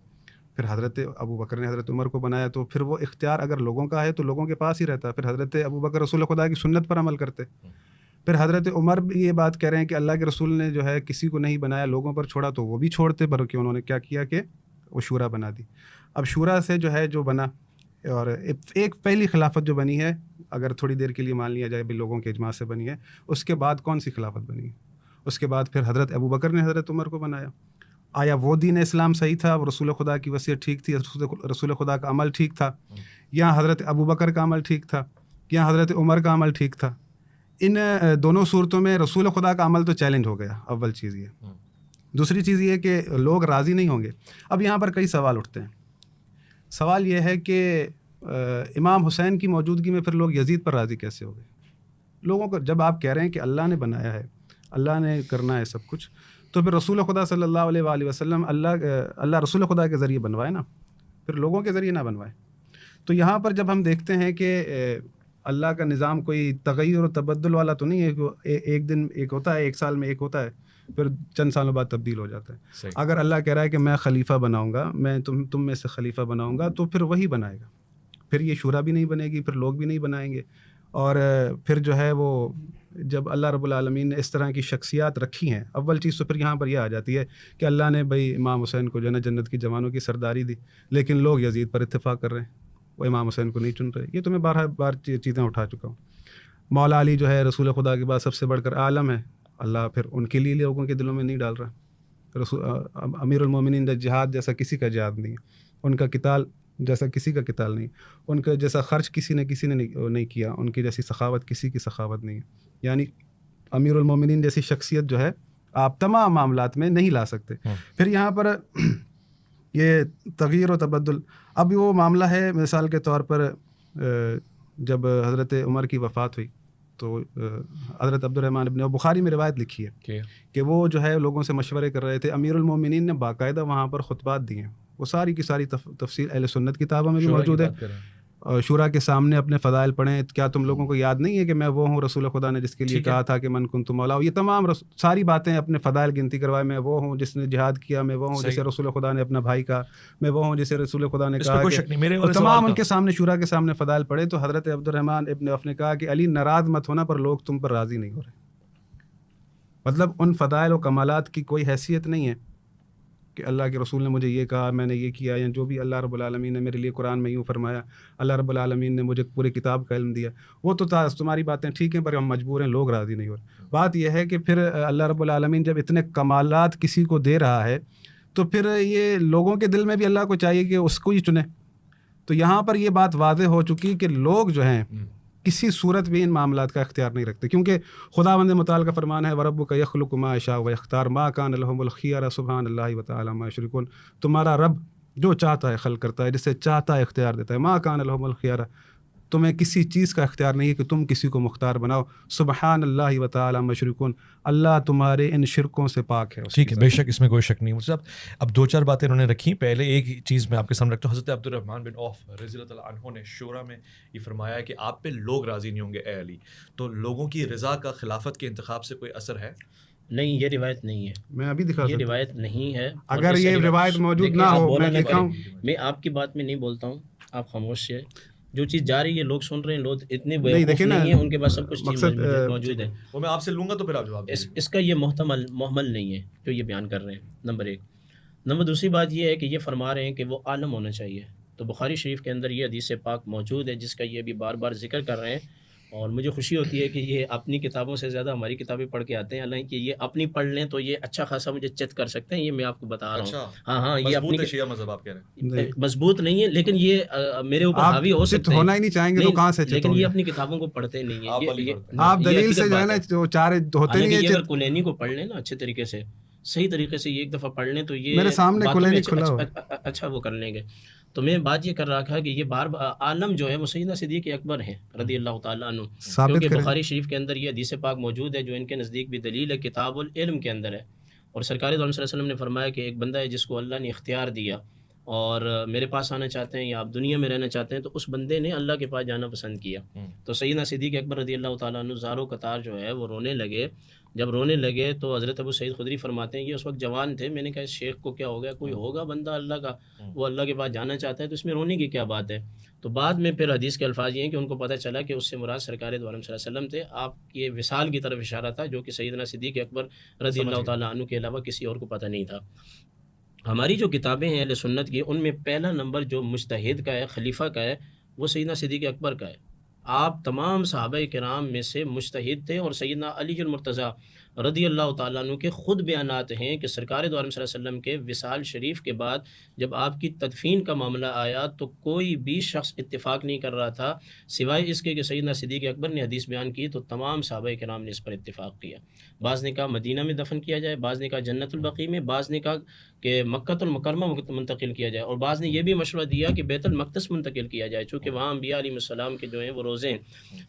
پھر حضرت ابو بکر نے حضرت عمر کو بنایا، تو پھر وہ اختیار اگر لوگوں کا ہے تو لوگوں کے پاس ہی رہتا. پھر حضرت ابو بکر رسول خدا کی سنت پر عمل کرتے. پھر حضرت عمر بھی یہ بات کہہ رہے ہیں کہ اللہ کے رسول نے جو ہے کسی کو نہیں بنایا، لوگوں پر چھوڑا، تو وہ بھی چھوڑتے، پر کہ انہوں نے کیا کیا کہ وہ شورا بنا دی. اب شورا سے جو ہے جو بنا، اور ایک پہلی خلافت جو بنی ہے، اگر تھوڑی دیر کے لیے مان لیا جائے بھی لوگوں کے اجماع سے بنی ہے، اس کے بعد کون سی خلافت بنی ہے؟ اس کے بعد پھر حضرت ابو بکر نے حضرت عمر کو بنایا. آیا وہ دین اسلام صحیح تھا، وہ رسول خدا کی وصیت ٹھیک تھی، رسول خدا کا عمل ٹھیک تھا، یا حضرت ابو بکر کا عمل ٹھیک تھا، یا حضرت عمر کا عمل ٹھیک تھا؟ ان دونوں صورتوں میں رسول خدا کا عمل تو چیلنج ہو گیا، اول چیز یہ. دوسری چیز یہ کہ لوگ راضی نہیں ہوں گے. اب یہاں پر کئی سوال اٹھتے ہیں. سوال یہ ہے کہ امام حسین کی موجودگی میں پھر لوگ یزید پر راضی کیسے ہو گئے؟ لوگوں کو جب آپ کہہ رہے ہیں کہ اللہ نے بنایا ہے، اللہ نے کرنا ہے سب کچھ، تو پھر رسول خدا صلی اللہ علیہ وآلہ وسلم اللہ رسول خدا کے ذریعے بنوائے نا، پھر لوگوں کے ذریعے نہ بنوائے. تو یہاں پر جب ہم دیکھتے ہیں کہ اللہ کا نظام کوئی تغیر و تبدل والا تو نہیں ہے کہ ایک دن ایک ہوتا ہے، ایک سال میں ایک ہوتا ہے، پھر چند سالوں بعد تبدیل ہو جاتا ہے. اگر اللہ کہہ رہا ہے کہ میں خلیفہ بناؤں گا، میں تم میں سے خلیفہ بناؤں گا، تو پھر وہی بنائے گا. پھر یہ شورا بھی نہیں بنے گی، پھر لوگ بھی نہیں بنائیں گے. اور پھر جو ہے وہ جب اللہ رب العالمین نے اس طرح کی شخصیات رکھی ہیں، اول چیز تو پھر یہاں پر یہ آ جاتی ہے کہ اللہ نے بھائی امام حسین کو جو ہے نا جنت کی جوانوں کی سرداری دی، لیکن لوگ یزید پر اتفاق کر رہے ہیں، وہ امام حسین کو نہیں چن رہے. یہ تو میں بار چیزیں اٹھا چکا ہوں. مولا علی جو ہے رسول خدا کے بعد سب سے بڑھ کر عالم ہے، اللہ پھر ان کے لیے لوگوں کے دلوں میں نہیں ڈال رہا. امیر المومنین جہاد جیسا کسی کا جہاد نہیں ہے، ان کا قتال جیسا کسی کا قتال نہیں، ان کا جیسا خرچ کسی نے نہیں کیا، ان کی جیسی سخاوت کسی کی سخاوت نہیں ہے. یعنی امیر المومنین جیسی شخصیت جو ہے آپ تمام معاملات میں نہیں لا سکتے. پھر یہاں پر یہ تغیر و تبدل، اب وہ معاملہ ہے مثال کے طور پر جب حضرت عمر کی وفات ہوئی تو حضرت عبد الرحمن ابن بخاری میں روایت لکھی ہے کہ وہ جو ہے لوگوں سے مشورے کر رہے تھے. امیر المومنین نے باقاعدہ وہاں پر خطبات دیے ہیں، وہ ساری کی ساری تفصیل اہل سنت کتابوں میں بھی موجود ہے. شورا کے سامنے اپنے فضائل پڑھیں. کیا تم لوگوں کو یاد نہیں ہے کہ میں وہ ہوں رسول خدا نے جس کے لیے کہا تھا کہ من کنت مولا. یہ تمام ساری باتیں اپنے فضائل گنتی کروائے، میں وہ ہوں جس نے جہاد کیا، میں وہ ہوں جسے رسول خدا نے اپنا بھائی کہا، میں وہ ہوں جسے رسول خدا نے کہا کہ تمام ان کے سامنے شورا کے سامنے فضائل پڑھے. تو حضرت عبد الرحمن ابن عوف نے کہا کہ علی ناراض مت ہونا، پر لوگ تم پر راضی نہیں ہو رہے. مطلب ان فضائل و کمالات کی کوئی حیثیت نہیں ہے کہ اللہ کے رسول نے مجھے یہ کہا، میں نے یہ کیا، یا جو بھی اللہ رب العالمین نے میرے لیے قرآن میں یوں فرمایا، اللہ رب العالمین نے مجھے پورے کتاب کا علم دیا. وہ تو تمہاری باتیں ٹھیک ہیں، پر ہم مجبور ہیں، لوگ راضی نہیں ہو رہے. بات یہ ہے کہ پھر اللہ رب العالمین جب اتنے کمالات کسی کو دے رہا ہے تو پھر یہ لوگوں کے دل میں بھی اللہ کو چاہیے کہ اس کو ہی چنے. تو یہاں پر یہ بات واضح ہو چکی کہ لوگ جو ہیں کسی صورت بھی ان معاملات کا اختیار نہیں رکھتے، کیونکہ خداوند متعال کا فرمان ہے وَرَبُّكَ يَخْلُقُ مَا يَشَاءُ وَيَخْتَارُ مَا كَانَ لَهُمُ الْخِيَرَةُ سُبْحَانَ اللَّهِ وَتَعَالَى مَا يُشْرِكُونَ. تمہارا رب جو چاہتا ہے خلق کرتا ہے، جسے چاہتا ہے اختیار دیتا ہے. مَا كَانَ لَهُمُ الْخِيَرَةُ، تمہیں کسی چیز کا اختیار نہیں ہے کہ تم کسی کو مختار بناؤ. سبحان اللہ وتعالی مشرکون، اللہ تمہارے ان شرکوں سے پاک ہے. ٹھیک ہے، بے شک اس میں کوئی شک نہیں. مجھے اب دو چار باتیں انہوں نے رکھی. پہلے ایک چیز میں آپ کے سامنے رکھتا ہوں. حضرت عبد الرحمن بن عوف رضی اللہ تعالیٰ عنہ نے شورا میں یہ فرمایا کہ آپ پہ لوگ راضی نہیں ہوں گے اے علی. تو لوگوں کی رضا کا خلافت کے انتخاب سے کوئی اثر ہے؟ نہیں، یہ روایت نہیں ہے. میں ابھی دکھا یہ روایت نہیں ہے. اگر یہ روایت موجود نہ ہو میں دکھاؤں. میں آپ کی بات میں نہیں بولتا ہوں، آپ خاموش ہیں. جو چیز جا رہی ہے لوگ سن رہے ہیں، لوگ اتنے بیوقوف نہیں ہیں، ان کے پاس سب کچھ موجود ہے. وہ میں آپ سے لوں گا تو پھر آپ جواب. اس کا یہ محتمل نہیں ہے جو یہ بیان کر رہے ہیں، نمبر ایک. نمبر دوسری بات یہ ہے کہ یہ فرما رہے ہیں کہ وہ عالم ہونا چاہیے. تو بخاری شریف کے اندر یہ حدیث پاک موجود ہے جس کا یہ بھی بار بار ذکر کر رہے ہیں. اور مجھے خوشی ہوتی ہے کہ یہ اپنی کتابوں سے زیادہ ہماری کتابیں پڑھ کے آتے ہیں. حالانکہ یہ اپنی پڑھ لیں تو یہ اچھا خاصا مجھے چیت کر سکتے ہیں. یہ میں آپ کو بتا رہا ہوں. ہاں یہ اپنی شیعہ مذہب آپ کہہ رہے ہیں مضبوط نہیں ہے، لیکن یہ میرے اوپر حاوی ہو سکتے ہیں. ہونا ہی نہیں چاہیں گے تو کہاں سے، لیکن یہ اپنی کتابوں کو پڑھتے نہیں ہیں. آپ دلیل سے جو ہے نا جو چارے ہوتے نہیں ہیں. اگر کلینی کو پڑھ لیں نا اچھے طریقے سے، صحیح طریقے سے یہ ایک دفعہ پڑھ لیں تو یہ میرے سامنے کلینی کھلا ہو اچھا وہ کر لیں گے. تو میں بات یہ کر رہا تھا کہ یہ عالم جو ہے وہ سیدنا صدیق اکبر ہیں رضی اللہ تعالیٰ عنہ، کیونکہ بخاری شریف کے اندر یہ حدیث پاک موجود ہے جو ان کے نزدیک بھی دلیل ہے، کتاب العلم کے اندر ہے. اور سرکار دو صلی اللہ علیہ وسلم نے فرمایا کہ ایک بندہ ہے جس کو اللہ نے اختیار دیا اور میرے پاس آنا چاہتے ہیں یا آپ دنیا میں رہنا چاہتے ہیں، تو اس بندے نے اللہ کے پاس جانا پسند کیا۔ تو سیدنا صدیق اکبر رضی اللہ تعالیٰ عنہ زارو قطار جو ہے وہ رونے لگے۔ جب رونے لگے تو حضرت ابو سعید خدری فرماتے ہیں، یہ اس وقت جوان تھے، میں نے کہا اس شیخ کو کیا ہو گیا، کوئی ہوگا بندہ اللہ کا، وہ اللہ کے پاس جانا چاہتا ہے تو اس میں رونے کی کیا بات ہے؟ تو بعد میں پھر حدیث کے الفاظ یہ ہیں کہ ان کو پتہ چلا کہ اس سے مراد سرکار دو عالم صلی اللہ علیہ وسلم تھے، آپ کے وصال کی طرف اشارہ تھا، جو کہ سیدنا صدیق اکبر رضی اللہ تعالیٰ عنہ کے علاوہ کسی اور کو پتہ نہیں تھا۔ ہماری جو کتابیں ہیں اہل سنت کی، ان میں پہلا نمبر جو مجتہد کا ہے، خلیفہ کا ہے، وہ سیدنا صدیق اکبر کا ہے۔ آپ تمام صحابہ کرام میں سے مجتہد تھے، اور سیدنا علی المرتضیٰ رضی اللہ تعالیٰ عنہ کے خود بیانات ہیں کہ سرکار دو عالم صلی اللہ علیہ وسلم کے وصال شریف کے بعد جب آپ کی تدفین کا معاملہ آیا تو کوئی بھی شخص اتفاق نہیں کر رہا تھا سوائے اس کے کہ سیدنا صدیق اکبر نے حدیث بیان کی، تو تمام صحابہ کرام نے اس پر اتفاق کیا۔ بعض نے کہا مدینہ میں دفن کیا جائے، بعض نے کہا جنت البقیع میں، بعض نے کہا کہ مکہ المکرمہ منتقل کیا جائے، اور بعض نے یہ بھی مشورہ دیا کہ بیت المقدس منتقل کیا جائے، چونکہ وہاں انبیاء علیہ السلام کے جو ہیں وہ روزے ہیں۔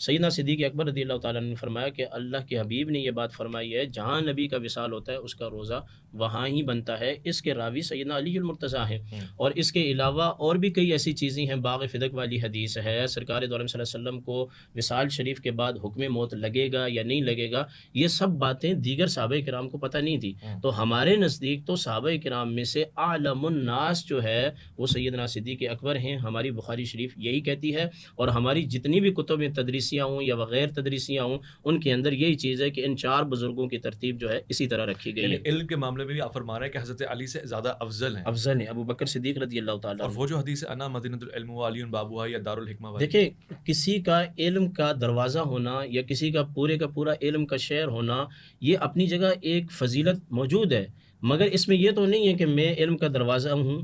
سیدنا صدیق اکبر رضی اللہ تعالیٰ نے فرمایا کہ اللہ کے حبیب نے یہ بات فرمائی ہے، جہاں نبی کا وصال ہوتا ہے اس کا روزہ وہاں ہی بنتا ہے۔ اس کے راوی سیدنا علی المرتضیٰ ہیں، اور اس کے علاوہ اور بھی کئی ایسی چیزیں ہیں۔ باغ فدق والی حدیث ہے، سرکار دو عالم صلی اللہ علیہ وسلم کو وصال شریف کے بعد حکم موت لگے گا یا نہیں لگے گا، یہ سب باتیں دیگر صحابہ کرام کو پتہ نہیں تھی۔ تو ہمارے نزدیک تو صحابہ کرام میں سے عالم الناس جو ہے وہ سیدنا صدیق اکبر ہیں۔ ہماری بخاری شریف یہی کہتی ہے، اور ہماری جتنی بھی کتب تدریسیاں ہوں یا غیر تدریسیاں ہوں ان کے اندر یہی چیز ہے کہ ان چار بزرگوں کی ترتیب جو ہے اسی طرح رکھی گئی ہے۔ علم کے معاملے میں بھی آپ فرما رہے ہیں کہ حضرت علی سے زیادہ افضل ہیں، افضل ہے ابو بکر صدیق رضی اللہ تعالیٰ اور عنہ۔ وہ جو حدیث ہے انا مدینۃ العلم و علی بابوہا یا دار الحکمہ والی، دیکھیں کسی کا علم کا دروازہ ہونا یا کسی کا پورا علم کا شہر ہونا، یہ اپنی جگہ ایک فضیلت موجود ہے، مگر اس میں یہ تو نہیں ہے کہ میں علم کا دروازہ ہوں،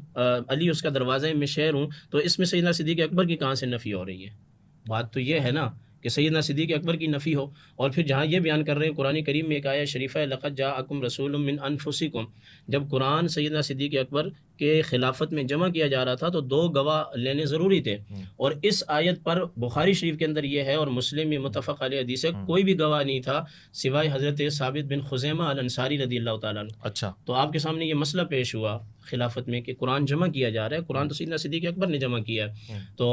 علی اس کا دروازہ ہے، میں شہر ہوں، تو اس میں سیدنا صدیق اکبر کی کہاں سے نفی ہو رہی ہے؟ بات تو یہ ہے نا کہ سیدنا صدیق اکبر کی نفی ہو۔ اور پھر جہاں یہ بیان کر رہے ہیں قرآن کریم میں ایک آیہ شریفہ ہے لقد جاءکم رسول من انفسکم، جب قرآن سیدنا صدیق اکبر کے خلافت میں جمع کیا جا رہا تھا تو 2 گواہ لینے ضروری تھے، اور اس آیت پر بخاری شریف کے اندر یہ ہے اور مسلم میں متفق علیہ حدیث ہے، کوئی بھی گواہ نہیں تھا سوائے حضرت ثابت بن خزیمہ الانصاری رضی اللہ تعالیٰ عنہ۔ اچھا، تو آپ کے سامنے یہ مسئلہ پیش ہوا خلافت میں کہ قرآن جمع کیا جا رہا ہے، قرآن تو سیدنا صدیق اکبر نے جمع کیا ہے، تو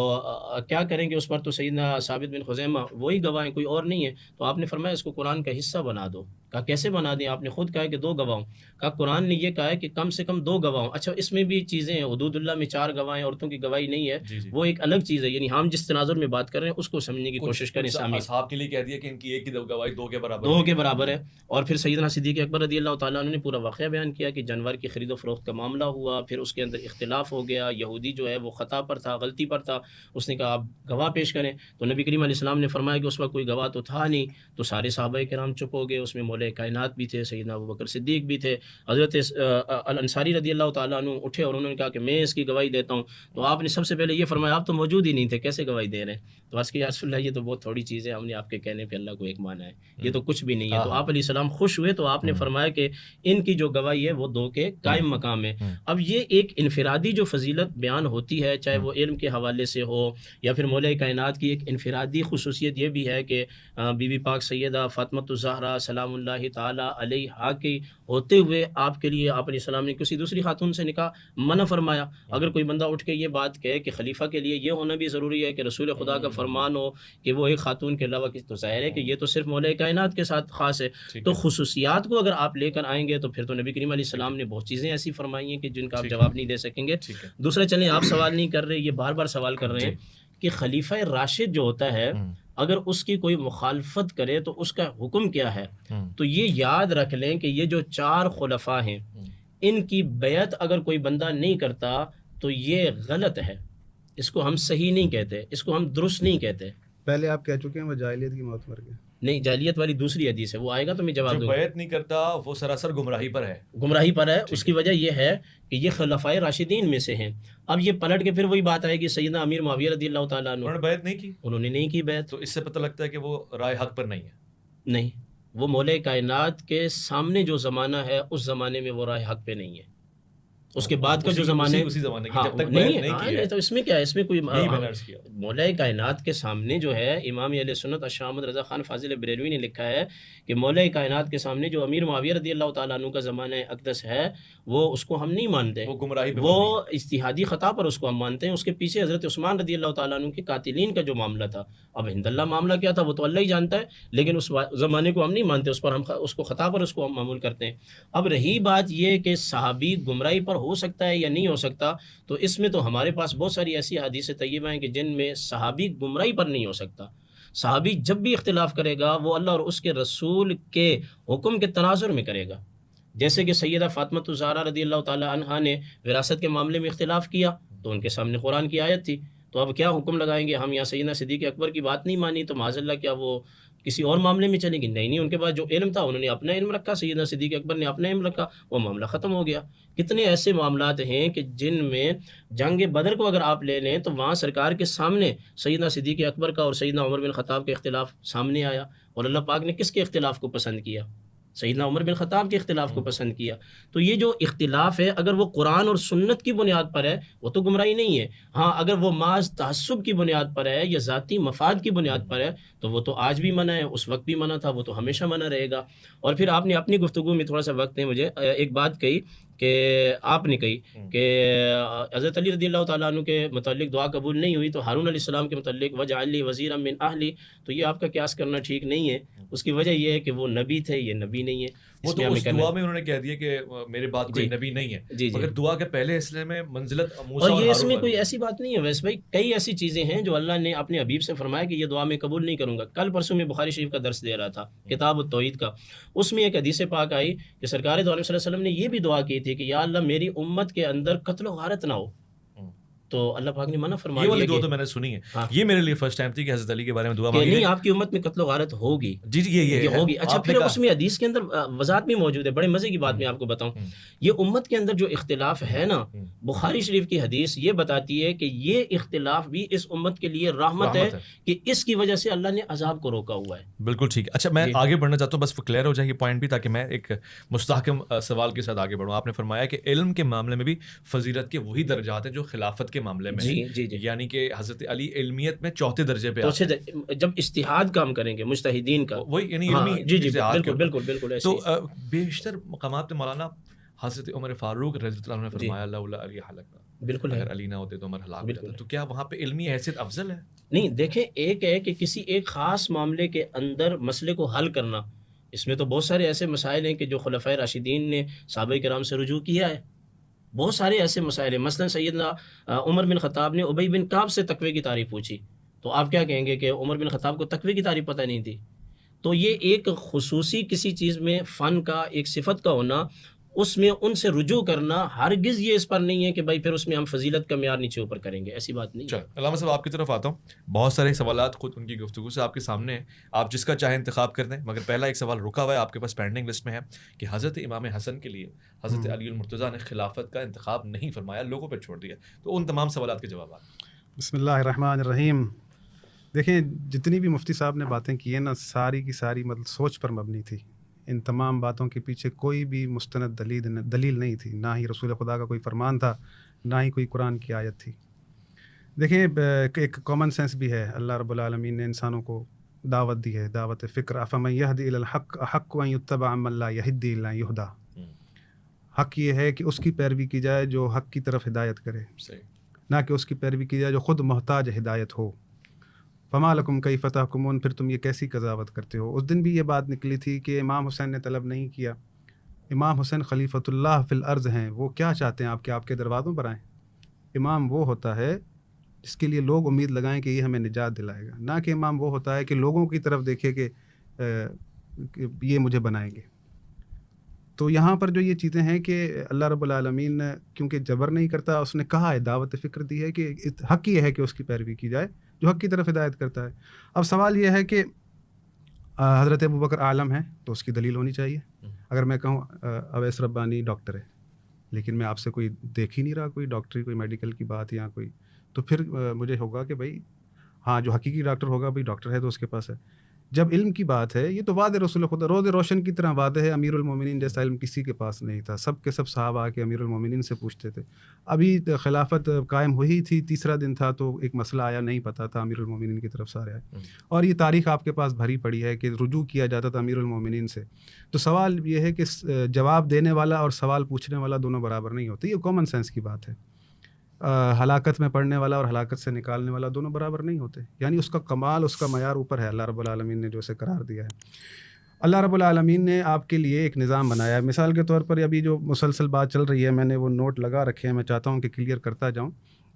کیا کریں گے اس پر؟ تو سیدنا ثابت بن خزیمہ وہی گواہ ہیں، کوئی اور نہیں ہے۔ تو آپ نے فرمایا اس کو قرآن کا حصہ بنا دو۔ کہا کیسے بنا دیں؟ آپ نے خود کہا کہ 2 گواہ ہوں۔ کہا قرآن نے یہ کہا ہے کہ کم سے کم 2 گواہ ہوں۔ اچھا اس میں بھی چیزیں ہیں، حدود اللہ میں 4 گواہ ہیں، عورتوں کی گواہی نہیں ہے، وہ ایک الگ چیز ہے، یعنی ہم جس تناظر میں بات کر رہے ہیں اس کو سمجھنے کی کوشش کریں سامعین۔ اصحاب کے لیے کہہ دیا کہ ان کی ایک کی گواہی 2 کے برابر 2 کے برابر ہے۔ اور پھر سیدنا صدیق اکبر رضی اللہ تعالیٰ عنہ نے پورا واقعہ بیان کیا کہ جانور کی خرید و فروخت کا معاملہ ہوا، پھر اس کے اندر اختلاف ہو گیا، یہودی جو ہے وہ خطا پر تھا، غلطی پر تھا، اس نے کہا آپ گواہ پیش کریں، تو نبی کریم علیہ السلام نے فرمایا کہ اس وقت کوئی گواہ تو تھا نہیں، تو سارے صحابہ کرام چپ ہو گئے، اس میں مولا کائنات بھی تھے، سیدنا ابو بکر صدیق بھی تھے، حضرت الانصاری رضی اللہ تعالیٰ عنہ اٹھے اور انہوں نے کہا کہ میں اس کی گواہی دیتا ہوں، تو آپ نے سب سے پہلے یہ فرمایا آپ تو موجود ہی نہیں تھے، کیسے گواہی دے رہے ہیں؟ تو عرض کیا یا رسول اللہ یہ تو بہت تھوڑی چیز ہے، ہم نے آپ کے کہنے پہ اللہ کو ایک مانا ہے، یہ تو کچھ بھی نہیں ہے۔ تو آپ علیہ السلام خوش ہوئے، تو آپ نے فرمایا کہ ان کی جو گواہی ہے وہ 2 کے قائم مقام ہے۔ اب یہ ایک انفرادی جو فضیلت بیان ہوتی ہے، چاہے وہ علم کے حوالے سے ہو یا پھر مولا کائنات کی ایک انفرادی خصوصیت یہ بھی ہے کہ بی بی پاک سیدہ فاطمہ الزہرا سلام اللہ تعالی علیہا کی ہوتے ہوئے آپ کے لیے آپ علیہ السلام نے کسی دوسری خاتون سے نکاح منع فرمایا۔ اگر کوئی بندہ اٹھ کے یہ بات کہے کہ خلیفہ کے لیے یہ ہونا بھی ضروری ہے کہ رسول خدا کا فرمان ہو کہ وہ ایک خاتون کے علاوہ تو ظاہر ہے کہ یہ تو صرف مولا کائنات کے ساتھ خاص ہے۔ تو خصوصیات کو اگر آپ لے کر آئیں گے تو پھر تو نبی کریم علیہ السلام نے بہت چیزیں ایسی فرمائی ہیں کہ جن کا آپ جواب نہیں دے سکیں گے۔ دوسرا چلیں آپ سوال نہیں کر رہے، یہ بار بار سوال کر رہے ہیں کہ خلیفہ راشد جو ہوتا ہے اگر اس کی کوئی مخالفت کرے تو اس کا حکم کیا ہے؟ تو یہ یاد رکھ لیں کہ یہ جو 4 خلفاء ہیں ان کی بیعت اگر کوئی بندہ نہیں کرتا تو یہ غلط ہے، اس کو ہم صحیح نہیں کہتے، اس کو ہم درست نہیں کہتے۔ پہلے آپ کہہ چکے ہیں وہ جاہلیت کی موت مر گئے، نہیں جاہلیت والی دوسری حدیث ہے، وہ آئے گا تو میں جواب جو دوں گا۔ بیعت نہیں کرتا وہ سراسر گمراہی پر ہے، گمراہی پر ہے، اس کی وجہ یہ ہے کہ یہ خلفائے راشدین میں سے ہیں۔ اب یہ پلٹ کے پھر وہی بات آئے گی سیدنا امیر معاویہ رضی اللہ تعالیٰ عنہ، انہوں نے بیعت نہیں کی، انہوں نے نہیں کی بیعت، تو اس سے پتہ لگتا ہے کہ وہ رائے حق پر نہیں ہے۔ نہیں وہ مولا کائنات کے سامنے جو زمانہ ہے اس زمانے میں وہ رائے حق پہ نہیں ہے۔ اس کے بعد کا جو زمانے اسی زمانے کی ہاں جب تک نہیں بیعت نہیں کی ہے، تو اس میں کیا ہے، اس میں کوئی یہی میں نے عرض کیا۔ مولا کائنات کے سامنے جو ہے امام اہل سنت شاہ احمد رضا خان فاضل بریلوی نے لکھا ہے کہ مولا کائنات کے سامنے جو امیر معاویہ رضی اللہ تعالیٰ عنہ کا زمانہ اقدس ہے وہ اس کو ہم نہیں مانتے، وہ گمراہی پہ وہ مبنی ہے۔ اجتہادی خطا پر اس کو ہم مانتے ہیں۔ اس کے پیچھے حضرت عثمان رضی اللہ تعالیٰ عنہ کے قاتلین کا جو معاملہ تھا، اب ہند اللہ معاملہ کیا تھا وہ تو اللہ ہی جانتا ہے، لیکن اس زمانے کو ہم نہیں مانتے، اس پر ہم اس کو خطا پر اس کو ہم معمول کرتے ہیں۔ اب رہی بات یہ کہ صحابی گمراہی پر ہو سکتا ہے یا نہیں ہو سکتا، تو اس میں تو ہمارے پاس بہت ساری ایسی حدیث طیبہ ہیں کہ جن میں صحابی گمراہی پر نہیں ہو سکتا۔ صحابی جب بھی اختلاف کرے گا وہ اللہ اور اس کے رسول کے حکم کے تناظر میں کرے گا۔ جیسے کہ سیدہ فاطمہ الزہرا رضی اللہ تعالی عنہا نے وراثت کے معاملے میں اختلاف کیا تو ان کے سامنے قرآن کی آیت تھی، تو اب کیا حکم لگائیں گے ہم؟ یا سیدنا صدیق اکبر کی بات نہیں مانی تو معاذ اللہ کیا وہ کسی اور معاملے میں چلیں گی؟ نہیں، ان کے پاس جو علم تھا انہوں نے اپنا علم رکھا، سیدنا صدیق اکبر نے اپنا علم رکھا، وہ معاملہ ختم ہو گیا۔ کتنے ایسے معاملات ہیں کہ جن میں جنگ بدر کو اگر آپ لے لیں تو وہاں سرکار کے سامنے سیدنا صدیق اکبر کا اور سیدنا عمر بن خطاب کا اختلاف سامنے آیا، اور اللہ پاک نے کس کے اختلاف کو پسند کیا؟ سیدنا عمر بن خطاب کے اختلاف کو پسند کیا۔ تو یہ جو اختلاف ہے اگر وہ قرآن اور سنت کی بنیاد پر ہے وہ تو گمراہی نہیں ہے، ہاں اگر وہ محض تعصب کی بنیاد پر ہے یا ذاتی مفاد کی بنیاد پر ہے تو وہ تو آج بھی منع ہے، اس وقت بھی منع تھا، وہ تو ہمیشہ منع رہے گا۔ اور پھر آپ نے اپنی گفتگو میں تھوڑا سا وقت ہے مجھے ایک بات کہی کہ آپ نے کہی کہ حضرت علی رضی اللہ تعالیٰ عنہ کے متعلق دعا قبول نہیں ہوئی تو ہارون علیہ السلام کے متعلق وجعل لی وزیرا من اہلی، تو یہ آپ کا قیاس کرنا ٹھیک نہیں ہے۔ اس کی وجہ یہ ہے کہ وہ نبی تھے، یہ نبی نہیں ہے۔ وہ تو اس دعا میں انہوں نے کہہ دیا کہ میرے بعد کوئی نبی نہیں ہے، مگر دعا کے پہلے حصے میں منزلت موسیٰ اور یہ اس میں کوئی ایسی بات نہیں ہے ویسے بھائی، کئی ایسی چیزیں ہیں جو اللہ نے اپنے حبیب سے فرمایا کہ یہ دعا میں قبول نہیں کروں گا۔ کل پرسوں میں بخاری شریف کا درس دے رہا تھا کتاب التوحید کا، اس میں ایک حدیث پاک آئی کہ سرکار دو عالم صلی اللہ علیہ وسلم نے یہ بھی دعا کی تھی کہ یا اللہ میری امت کے اندر قتل و غارت نہ ہو، تو اللہ پاک نے منع فرما دیا۔ یہ والی دعا تو میں نے سنی ہے، یہ میرے لیے فرسٹ ٹائم تھی کہ حضرت علی کے بارے میں دعا مانگی نہیں آپ کی امت میں قتل و غارت ہوگی۔ جی یہ ہوگی۔ اچھا پھر اس میں حدیث کے اندر وضاحت بھی موجود ہے، بڑے مزے کی بات میں آپ کو بتاؤں، یہ امت کے اندر جو اختلاف ہے نا، بخاری شریف کی حدیث یہ بتاتی ہے کہ یہ اختلاف بھی اس امت کے لیے رحمت ہے کہ اس کی وجہ سے اللہ نے عذاب کو روکا ہوا ہے۔ بالکل ٹھیک ہے۔ اچھا میں آگے بڑھنا چاہتا ہوں، بس کلیئر ہو جائے یہ پوائنٹ بھی تاکہ میں ایک مستحکم سوال کے ساتھ آگے بڑھوں۔ آپ نے فرمایا کہ علم کے معاملے میں بھی فضیلت کے وہی درجات ہیں جو خلافت کے معاملے میں ہیں، یعنی کہ حضرت علی علمیت میں چوتھے درجے پہ آتے ہیں جب اجتہاد کام کریں گے مجتہدین کا، وہی یعنی علمی بالکل تو بیشتر مقامات مولانا حضرت عمر فاروق رضی اللہ عنہ نے فرمایا اللہ علی حلقنا، بالکل اگر علی نہ ہوتے تو عمر ہلاک ہو جاتا۔ تو کیا وہاں پہ علمی حیثیت افضل ہے؟ نہیں دیکھیں، ایک ہے کہ کسی ایک خاص معاملے کے اندر مسئلے کو حل کرنا، اس میں تو بہت سارے ایسے مسائل ہیں کہ جو خلفائے راشدین نے صحابہ کرام سے رجوع کیا ہے، بہت سارے ایسے مسائل ہیں۔ مثلا سیدنا عمر بن خطاب نے ابی بن کعب سے تقوی کی تعریف پوچھی، تو آپ کیا کہیں گے کہ عمر بن خطاب کو تقوی کی تعریف پتہ نہیں تھی؟ تو یہ ایک خصوصی کسی چیز میں فن کا ایک صفت کا ہونا، اس میں ان سے رجوع کرنا، ہرگز یہ اس پر نہیں ہے کہ بھائی پھر اس میں ہم فضیلت کا معیار نیچے اوپر کریں گے، ایسی بات نہیں ہے۔ علامہ صاحب آپ کی طرف آتا ہوں، بہت سارے سوالات خود ان کی گفتگو سے آپ کے سامنے ہیں، آپ جس کا چاہے انتخاب کر دیں، مگر پہلا ایک سوال رکا ہوا ہے آپ کے پاس پینڈنگ لسٹ میں ہے کہ حضرت امام حسن کے لیے حضرت علی المرتضیٰ نے خلافت کا انتخاب نہیں فرمایا، لوگوں پہ چھوڑ دیا، تو ان تمام سوالات کے جوابات۔ بسم اللہ الرحمن الرحیم۔ دیکھیں جتنی بھی مفتی صاحب نے باتیں کی ہیں نا، ساری کی ساری مطلب سوچ پر مبنی تھی، ان تمام باتوں کے پیچھے کوئی بھی مستند دلیل نہیں تھی، نہ ہی رسول خدا کا کوئی فرمان تھا، نہ ہی کوئی قرآن کی آیت تھی۔ دیکھیں ایک کامن سینس بھی ہے، اللہ رب العالمین نے انسانوں کو دعوت دی ہے، دعوت فکر، افمن یہدی الی الحق احق ان یتبع من لا یہدی الا یہدی۔ حق یہ ہے کہ اس کی پیروی کی جائے جو حق کی طرف ہدایت کرے، نہ کہ اس کی پیروی کی جائے جو خود محتاج ہدایت ہو۔ فما لکم کیف تحکمون، پھر تم یہ کیسی قضاوت کرتے ہو۔ اس دن بھی یہ بات نکلی تھی کہ امام حسین نے طلب نہیں کیا، امام حسین خلیفۃ اللہ فی الارض ہیں، وہ کیا چاہتے ہیں آپ کے دروازوں پر آئیں؟ امام وہ ہوتا ہے جس کے لیے لوگ امید لگائیں کہ یہ ہمیں نجات دلائے گا، نہ کہ امام وہ ہوتا ہے کہ لوگوں کی طرف دیکھے کہ یہ مجھے بنائیں گے۔ تو یہاں پر جو یہ چیزیں ہیں کہ اللہ رب العالمین نے کیونکہ جبر نہیں کرتا، اس نے کہا ہے، دعوت فکر دی ہے کہ حق یہ ہے کہ اس کی پیروی کی جائے جو حق کی طرف ہدایت کرتا ہے۔ اب سوال یہ ہے کہ حضرت ابوبکر عالم ہے تو اس کی دلیل ہونی چاہیے۔ اگر میں کہوں اویس ربانی ڈاکٹر ہے لیکن میں آپ سے کوئی دیکھ ہی نہیں رہا کوئی ڈاکٹری کوئی میڈیکل کی بات یا کوئی، تو پھر مجھے ہوگا کہ بھائی ہاں جو حقیقی ڈاکٹر ہوگا بھائی ڈاکٹر ہے تو اس کے پاس ہے۔ جب علم کی بات ہے یہ تو وعد رسول خدا روز روشن کی طرح وعدہ ہے. امیر المومنین جیسا علم کسی کے پاس نہیں تھا, سب کے سب صحابہ آ کے امیر المومنین سے پوچھتے تھے. ابھی خلافت قائم ہوئی تھی, تیسرا دن تھا, تو ایک مسئلہ آیا, نہیں پتہ تھا, امیر المومنین کی طرف سارے آئے, اور یہ تاریخ آپ کے پاس بھری پڑی ہے کہ رجوع کیا جاتا تھا امیر المومنین سے. تو سوال یہ ہے کہ جواب دینے والا اور سوال پوچھنے والا دونوں برابر نہیں ہوتے, یہ کامن سینس کی بات ہے. ہلاکت میں پڑھنے والا اور ہلاکت سے نکالنے والا دونوں برابر نہیں ہوتے, یعنی اس کا کمال, اس کا معیار اوپر ہے. اللہ رب العالمین نے جو اسے قرار دیا ہے. اللہ رب العالمین نے آپ کے لیے ایک نظام بنایا ہے. مثال کے طور پر ابھی جو مسلسل بات چل رہی ہے, میں نے وہ نوٹ لگا رکھے ہیں, میں چاہتا ہوں کہ کلیئر کرتا جاؤں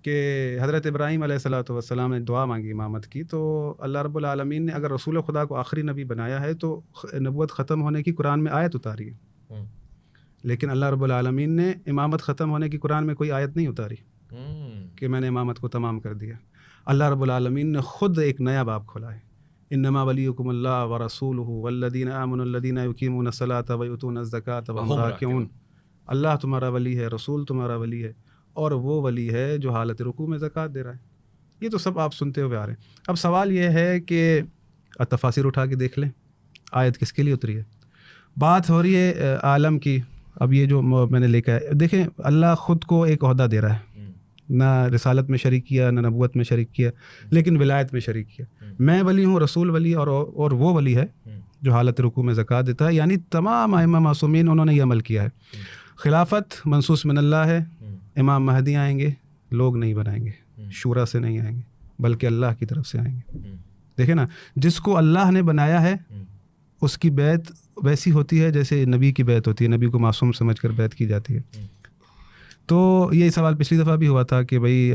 کہ حضرت ابراہیم علیہ الصلوۃ والسلام نے دعا مانگی امامت کی, تو اللہ رب العالمین نے اگر رسول خدا کو آخری نبی بنایا ہے تو نبوت ختم ہونے کی قرآن میں آیت اتاری ہے, لیکن اللہ رب العالمین نے امامت ختم ہونے کی قرآن میں کوئی آیت نہیں اتاری کہ میں نے امامت کو تمام کر دیا. اللہ رب العالمین نے خود ایک نیا باب کھولا ہے, انما ولیکم اللہ ورسولہ والذین آمنوا الذین یقیمون الصلاۃ ویؤتون الزکاۃ وہم راکعون. اللہ تمہارا ولی ہے, رسول تمہارا ولی ہے, اور وہ ولی ہے جو حالت رکوع میں زکوٰۃ دے رہا ہے. یہ تو سب آپ سنتے ہوئے آ رہے ہیں. اب سوال یہ ہے کہ تفاسیر اٹھا کے دیکھ لیں آیت کس کے لیے اتری ہے. بات ہو رہی ہے عالم کی. اب یہ جو میں نے لکھا ہے, دیکھیں اللہ خود کو ایک عہدہ دے رہا ہے, نہ رسالت میں شریک کیا, نہ نبوت میں شریک کیا, لیکن ولایت میں شریک کیا. میں ولی ہوں, رسول ولی, اور وہ ولی ہے جو حالت رکوع میں زکوٰۃ دیتا ہے. یعنی تمام ائمہ معصومین انہوں نے یہ عمل کیا ہے. خلافت منصوص من اللہ ہے. امام مہدی آئیں گے, لوگ نہیں بنائیں گے, شورا سے نہیں آئیں گے, بلکہ اللہ کی طرف سے آئیں گے. دیکھیں نا, جس کو اللہ نے بنایا ہے اس کی بیعت ویسی ہوتی ہے جیسے نبی کی بیعت ہوتی ہے, نبی کو معصوم سمجھ کر بیعت کی جاتی ہے. تو یہ سوال پچھلی دفعہ بھی ہوا تھا کہ بھئی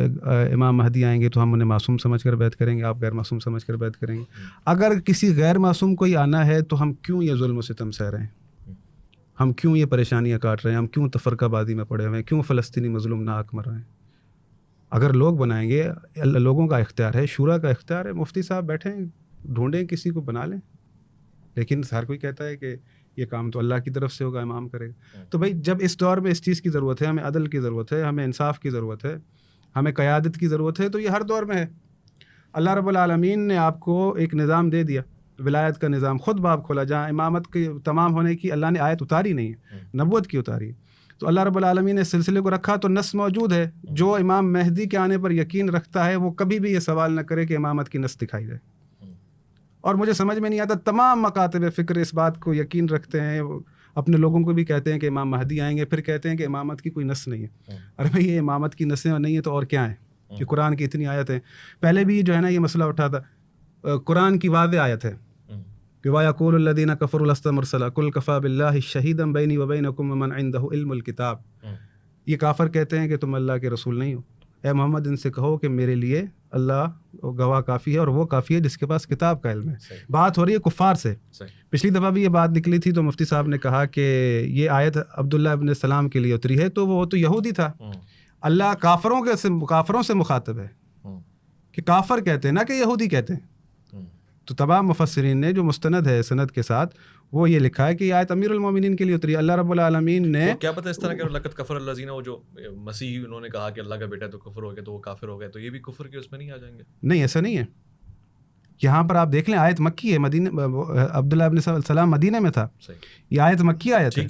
امام مہدی آئیں گے تو ہم انہیں معصوم سمجھ کر بیعت کریں گے, آپ غیر معصوم سمجھ کر بیعت کریں گے. اگر کسی غیر معصوم کو ہی آنا ہے تو ہم کیوں یہ ظلم و ستم سہ رہے ہیں, ہم کیوں یہ پریشانیاں کاٹ رہے ہیں, ہم کیوں تفرقہ بازی میں پڑے ہوئے ہیں, کیوں فلسطینی مظلوم ناحق مر رہے ہیں. اگر لوگ بنائیں گے, لوگوں کا اختیار ہے, شورا کا اختیار ہے, مفتی صاحب بیٹھیں ڈھونڈیں کسی کو بنا لیں, لیکن ہر کوئی کہتا ہے کہ یہ کام تو اللہ کی طرف سے ہوگا, امام کرے گا. تو بھائی جب اس دور میں اس چیز کی ضرورت ہے, ہمیں عدل کی ضرورت ہے, ہمیں انصاف کی ضرورت ہے, ہمیں قیادت کی ضرورت ہے, تو یہ ہر دور میں ہے. اللہ رب العالمین نے آپ کو ایک نظام دے دیا, ولایت کا نظام, خود باب کھولا جہاں امامت کے تمام ہونے کی اللہ نے آیت اتاری نہیں ہے, نبوت کی اتاری ہے. تو اللہ رب العالمین نے اس سلسلے کو رکھا تو نص موجود ہے. جو امام مہدی کے آنے پر یقین رکھتا ہے وہ کبھی بھی یہ سوال نہ کرے کہ امامت کی نص دکھائی جائے. اور مجھے سمجھ میں نہیں آتا, تمام مکاتب فکر اس بات کو یقین رکھتے ہیں, اپنے لوگوں کو بھی کہتے ہیں کہ امام مہدی آئیں گے, پھر کہتے ہیں کہ امامت کی کوئی نص نہیں ہے. ارے بھائی یہ امامت کی نصیں نہیں ہے تو اور کیا ہیں کہ قرآن کی اتنی آیت ہیں. پہلے بھی جو ہے نا یہ مسئلہ اٹھا تھا, قرآن کی واضح آیت ہے کہ وَيَقُولُ الَّذِينَ كَفَرُوا لَسْتَ مُرْسَلًا قُلْ كَفَىٰ بِاللَّهِ شَهِيدًا بَيْنِي وَبَيْنَكُمْ وَمَنْ عِندَهُ عِلْمُ الْكِتَابِ. یہ کافر کہتے ہیں کہ تم اللہ کے رسول نہیں ہو. اے محمد ان سے کہو کہ میرے لیے اللہ گواہ کافی ہے, اور وہ کافی ہے جس کے پاس کتاب کا علم ہے. بات ہو رہی ہے کفار سے. پچھلی دفعہ بھی یہ بات نکلی تھی تو مفتی صاحب نے کہا کہ یہ آیت عبداللہ ابن سلام کے لیے اتری ہے, تو وہ تو یہودی تھا. اللہ کافروں سے مخاطب ہے کہ کافر کہتے ہیں, نہ کہ یہودی کہتے ہیں. تو تمام مفسرین نے جو مستند ہے سند کے ساتھ وہ یہ لکھا ہے کہ یہ آیت امیر المومنین کے لیے اتری. اللہ رب العالمین نے کیا پتہ اس طرح کہ لقد کفر الذین, وہ جو مسیح انہوں نے کہا کہ اللہ کا بیٹا تو کفر ہو گیا, تو وہ کافر ہو گئے, تو یہ بھی کفر کے اس میں نہیں آ جائیں گے؟ نہیں, ایسا نہیں ہے. یہاں پر آپ دیکھ لیں آیت مکی ہے, مدینہ, عبداللہ ابن سلام مدینہ میں تھا. یہ آیت مکی آیت ہے,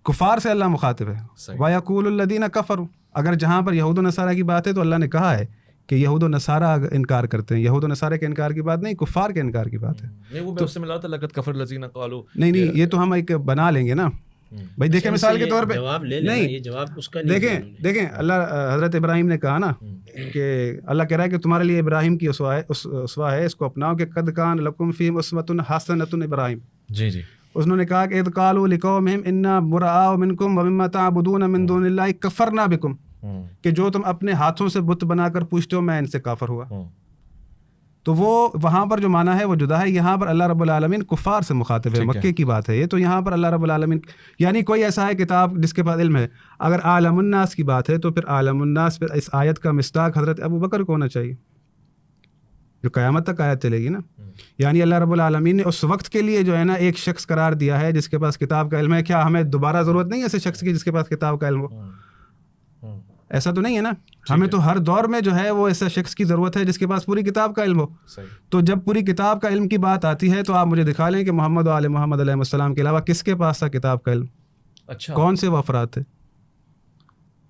کفار سے اللہ مخاطب ہے. وَيَقُولُ الَّذِينَ كَفَرُوا, اگر جہاں پر یہود و نصارہ کی بات ہے تو اللہ نے کہا ہے کہ یہود و نصارہ انکار کرتے ہیں. یہود و نصارہ کے انکار کی بات نہیں, کفار کے انکار کی بات ہے. نہیں, وہ میں اس سے ملا تھا لقد کفر الذین قالوا. نہیں, یہ تو ہم ایک بنا لیں گے نا بھائی. دیکھیں مثال کے طور پہ, نہیں جواب اس کا نہیں. دیکھیں اللہ حضرت ابراہیم نے کہا نا کہ اللہ کہہ رہا ہے کہ تمہارے لیے ابراہیم کی اسوہ ہے, اس کو اپناؤ, کہ قد کان لکم فیہم اسوۃ حسنۃ ابراہیم. جی جی. انہوں نے کہا کہ اذ قالوا لقومہم انا براء منکم ومما تعبدون من دون اللہ کفرنا بکم, کہ جو تم اپنے ہاتھوں سے بت بنا کر پوچھتے ہو میں ان سے کافر ہوا. تو وہ وہاں پر جو معنی ہے وہ جدا ہے. یہاں پر اللہ رب العالمین کفار سے مخاطب ہے, مکے کی بات ہے یہ. تو یہاں پر اللہ رب العالمین یعنی کوئی ایسا ہے کتاب جس کے پاس علم ہے, اگر عالم الناس کی بات ہے تو پھر عالم الناس پہ اس آیت کا مصداق حضرت ابو بکر کو ہونا چاہیے, جو قیامت تک آیت چلے گی نا. یعنی اللہ رب العالمین نے اس وقت کے لیے جو ہے نا ایک شخص قرار دیا ہے جس کے پاس کتاب کا علم ہے. کیا ہمیں دوبارہ ضرورت نہیں ہے ایسے شخص کی جس کے پاس کتاب کا علم ہو؟ ایسا تو نہیں ہے نا. ہمیں تو ہر دور میں جو ہے وہ ایسا شخص کی ضرورت ہے جس کے پاس پوری کتاب کا علم ہو. تو جب پوری کتاب کا علم کی بات آتی ہے تو آپ مجھے دکھا لیں کہ محمد و آل محمد علیہ السلام کے علاوہ کس کے پاس تھا کتاب کا علم. اچھا, کون سے وہ افراد تھے؟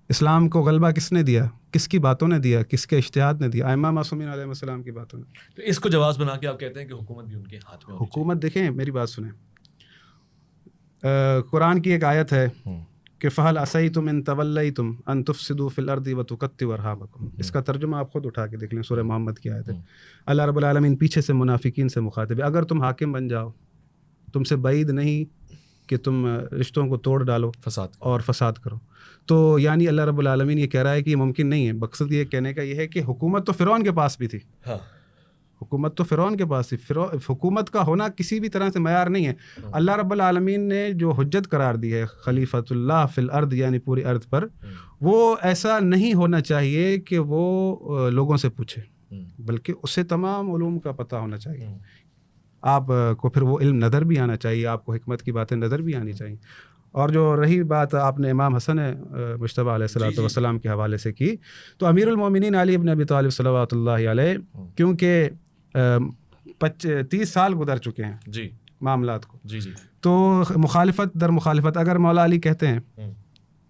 اسلام کو غلبہ کس نے دیا؟ کس کی باتوں نے دیا؟ کس کے اجتہاد نے دیا؟ ائمہ معصومین علیہ السلام کی باتوں نے. تو اس کو جواز بنا کے آپ کہتے ہیں کہ حکومت بھی ان کے ہاتھ میں. حکومت دیکھیں میری بات سنیں, قرآن کی ایک آیت ہے کہ فہل عصیتم ان تولیتم ان تفسدوا فی الارض وتقطعوا ارحامکم. اس کا ترجمہ آپ خود اٹھا کے دیکھ لیں, سورہ محمد کی آیت ہے. اللہ رب العالمین پیچھے سے منافقین سے مخاطب ہے, اگر تم حاکم بن جاؤ تم سے بعید نہیں کہ تم رشتوں کو توڑ ڈالو اور فساد کرو. تو یعنی اللہ رب العالمین یہ کہہ رہا ہے کہ یہ ممکن نہیں ہے. مقصد یہ کہنے کا یہ ہے کہ حکومت تو فرعون کے پاس بھی تھی. حکومت تو فرعون کے پاس تھی. حکومت کا ہونا کسی بھی طرح سے معیار نہیں ہے. اللہ رب العالمین نے جو حجت قرار دی ہے خلیفۃ اللہ فی الارض یعنی پوری ارض پر, وہ ایسا نہیں ہونا چاہیے کہ وہ لوگوں سے پوچھے, بلکہ اسے تمام علوم کا پتہ ہونا چاہیے. آپ کو پھر وہ علم نظر بھی آنا چاہیے, آپ کو حکمت کی باتیں نظر بھی آنی چاہیے. اور جو رہی بات آپ نے امام حسن مجتبیٰ علیہ الصلوۃ والسلام کے حوالے سے کی, تو امیر المومنین علی بن ابی طالب صلوات اللہ علیہ کیونکہ 30 سال گزر چکے ہیں جی معاملات کو, جی جی, تو مخالفت در مخالفت. اگر مولا علی کہتے ہیں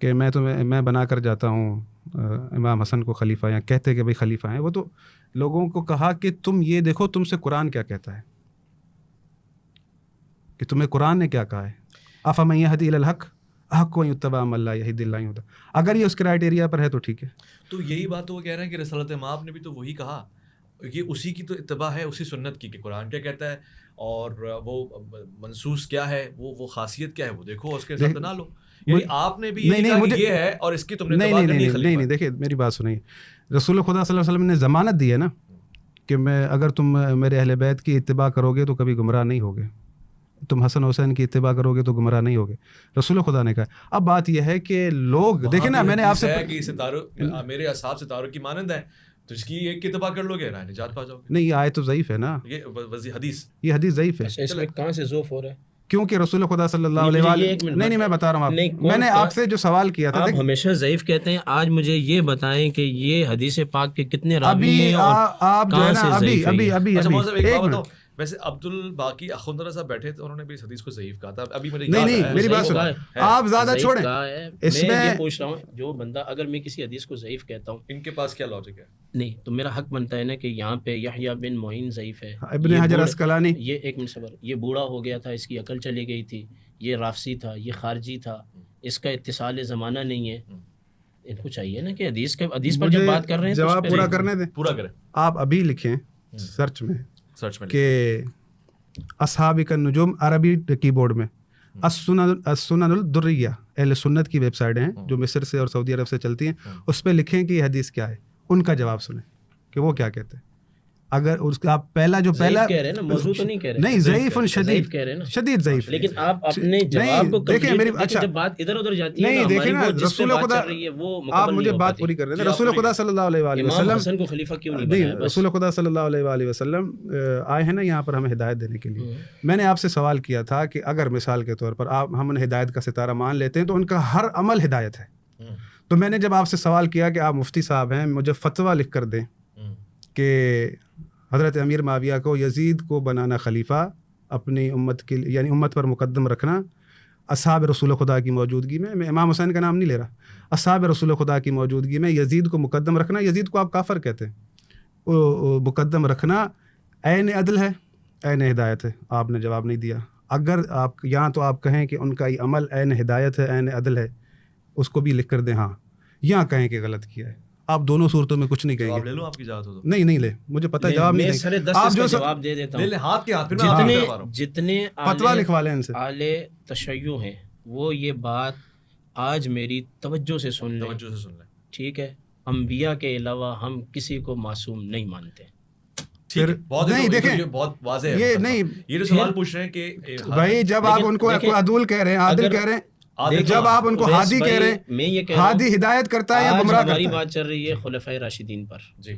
کہ میں بنا کر جاتا ہوں امام حسن کو خلیفہ, یا کہتے کہ بھائی خلیفہ ہیں, وہ تو لوگوں کو کہا کہ تم یہ دیکھو تم سے قرآن کیا کہتا ہے, کہ تمہیں قرآن نے کیا کہا ہے. افمن یہدی الی الحق احق ان یتبع من لا یہدی الا ان یہدی. اگر یہ اس کرائٹیریا پر ہے تو ٹھیک ہے. تو یہی بات تو وہ کہہ رہے ہیں کہ رسالت مآب نے بھی تو وہی کہا, یہ اسی کی تو اتباع ہے, اسی سنت کی کہ قرآن کیا کہتا ہے اور وہ منصوص کیا ہے, وہ خاصیت کیا ہے وہ دیکھو, اس کے ساتھ نہ لو. یعنی آپ نے بھی یہ ہے اور اس کی تم نے اتباع کرنی ہے. نہیں, دیکھیں میری بات سنیے. رسول خدا صلی اللہ علیہ وسلم نے ضمانت دی ہے نا کہ اگر تم میرے اہل بیت کی اتباع کرو گے تو کبھی گمراہ نہیں ہوگے, تم حسن حسین کی اتباع کرو گے تو گمراہ نہیں ہوگے. رسول خدا نے کہا. اب بات یہ ہے کہ لوگ دیکھیں نا, میں نے آپ سے میرے اصحاب ستاروں کی مانند ہے, تو اس کی ایک اتباع کر لو گے رائے نجات پا جاؤ گے. نہیں, یہ آیت تو ضعیف ہے نا, یہ حدیث ضعیف ہے. اس میں کہاں سے ذوف ہو رہا ہے؟ کیونکہ رسول خدا صلی اللہ علیہ وسلم نہیں میں بتا رہا ہوں آپ, میں نے آپ سے جو سوال کیا تھا, آپ ہمیشہ ضعیف کہتے ہیں, آج مجھے یہ بتائیں کہ یہ حدیث پاک کے کتنے راوی ہیں اور آپ جو ہے نا ابھی ویسے عبد الباقی اخوندرہ صاحب بیٹھے تھے, انہوں نے بھی اس حدیث کو ضعیف کہا تھا. ابھی نہیں میری بات سنو, آپ زیادہ چھوڑیں. اس میں یہ پوچھ رہا ہوں, جو بندہ اگر میں کسی حدیث کو ضعیف کہتا ہوں, ان کے پاس کیا لاجک ہے؟ نہیں تو میرا حق بنتا ہے نا کہ یہاں پہ یحییٰ بن معین ضعیف ہے, ابن حجر عسقلانی, یہ ایک منٹ صبر, یہ بوڑھا ہو گیا تھا, اس کی عقل چلی گئی تھی, یہ رافضی تھا, یہ خارجی تھا, اس کا اتصال زمانہ نہیں ہے. ان کو چاہیے نا کہ حدیث پر جب بات کر رہے ہیں جواب پورا کرنے دیں, پورا کریں. آپ ابھی لکھیں سرچ میں کہ اصحاب النجوم عربی کی بورڈ میں السنن الدریہ اہل سنت کی ویب سائٹیں ہیں جو مصر سے اور سعودی عرب سے چلتی ہیں, اس پہ لکھیں کہ یہ حدیث کیا ہے, ان کا جواب سنیں کہ وہ کیا کہتے ہیں. اگر اس کا آپ پہلا کہہ رہے ہیں نا, موضوع تو نہیں کہہ رہے, نہیں ضعیف شدید کہہ رہے ہیں نا, شدید ضعیف. لیکن آپ اپنے جواب کو دیکھیں میری, اچھا جب بات ادھر ادھر جاتی ہے, نہیں دیکھیں نا رسول خدا, آپ مجھے بات پوری کر رہے ہیں. رسول خدا صلی اللہ علیہ وآلہ وسلم حسن کو خلیفہ کیوں نہیں بنایا؟ رسول خدا صلی اللہ علیہ وآلہ وسلم آئے ہیں نا یہاں پر ہمیں ہدایت دینے کے لیے. میں نے آپ سے سوال کیا تھا کہ اگر مثال کے طور پر ہم ہدایت کا ستارہ مان لیتے ہیں تو ان کا ہر عمل ہدایت ہے. تو میں نے جب آپ سے سوال کیا کہ آپ مفتی صاحب ہیں, مجھے فتویٰ لکھ کر دیں کہ حضرت امیر معاویہ کو یزید کو بنانا خلیفہ اپنی امت کے یعنی امت پر مقدم رکھنا اصحاب رسول خدا کی موجودگی میں امام حسین کا نام نہیں لے رہا, اصحاب رسول خدا کی موجودگی میں یزید کو مقدم رکھنا, یزید کو آپ کافر کہتے ہیں, مقدم رکھنا عین عدل ہے, عین ہدایت ہے. آپ نے جواب نہیں دیا. اگر آپ یہاں تو آپ کہیں کہ ان کا یہ عمل عین ہدایت ہے, عین عدل ہے, اس کو بھی لکھ کر دیں ہاں, یہاں کہیں کہ غلط کیا ہے. آپ دونوں صورتوں میں کچھ نہیں کہیں گے. لے لو آپ کی اجازت ہو تو. نہیں لے, مجھے پتہ ہے جواب نہیں دیں گے. آپ جو جواب دے دیتا ہوں, ہاتھ کے ہاتھ جتنے فتویٰ لکھوا لیں ان سے اہل تشیع ہیں وہ یہ بات آج میری توجہ سے سن لیں, ٹھیک ہے. انبیاء کے علاوہ ہم کسی کو معصوم نہیں مانتے. نہیں دیکھیں بہت واضح ہے, یہ نہیں, یہ جو سوال پوچھ رہے ہیں کہ بھائی جب آپ ان کو عدول کہہ رہے ہیں, عادل کہہ رہے ہیں, جب آپ ان کو ہادی کہہ رہے ہیں, ہادی ہدایت کرتا ہے یا گمراہ کرتا ہے؟ ہماری بات چل رہی ہے خلفائے راشدین پر, جی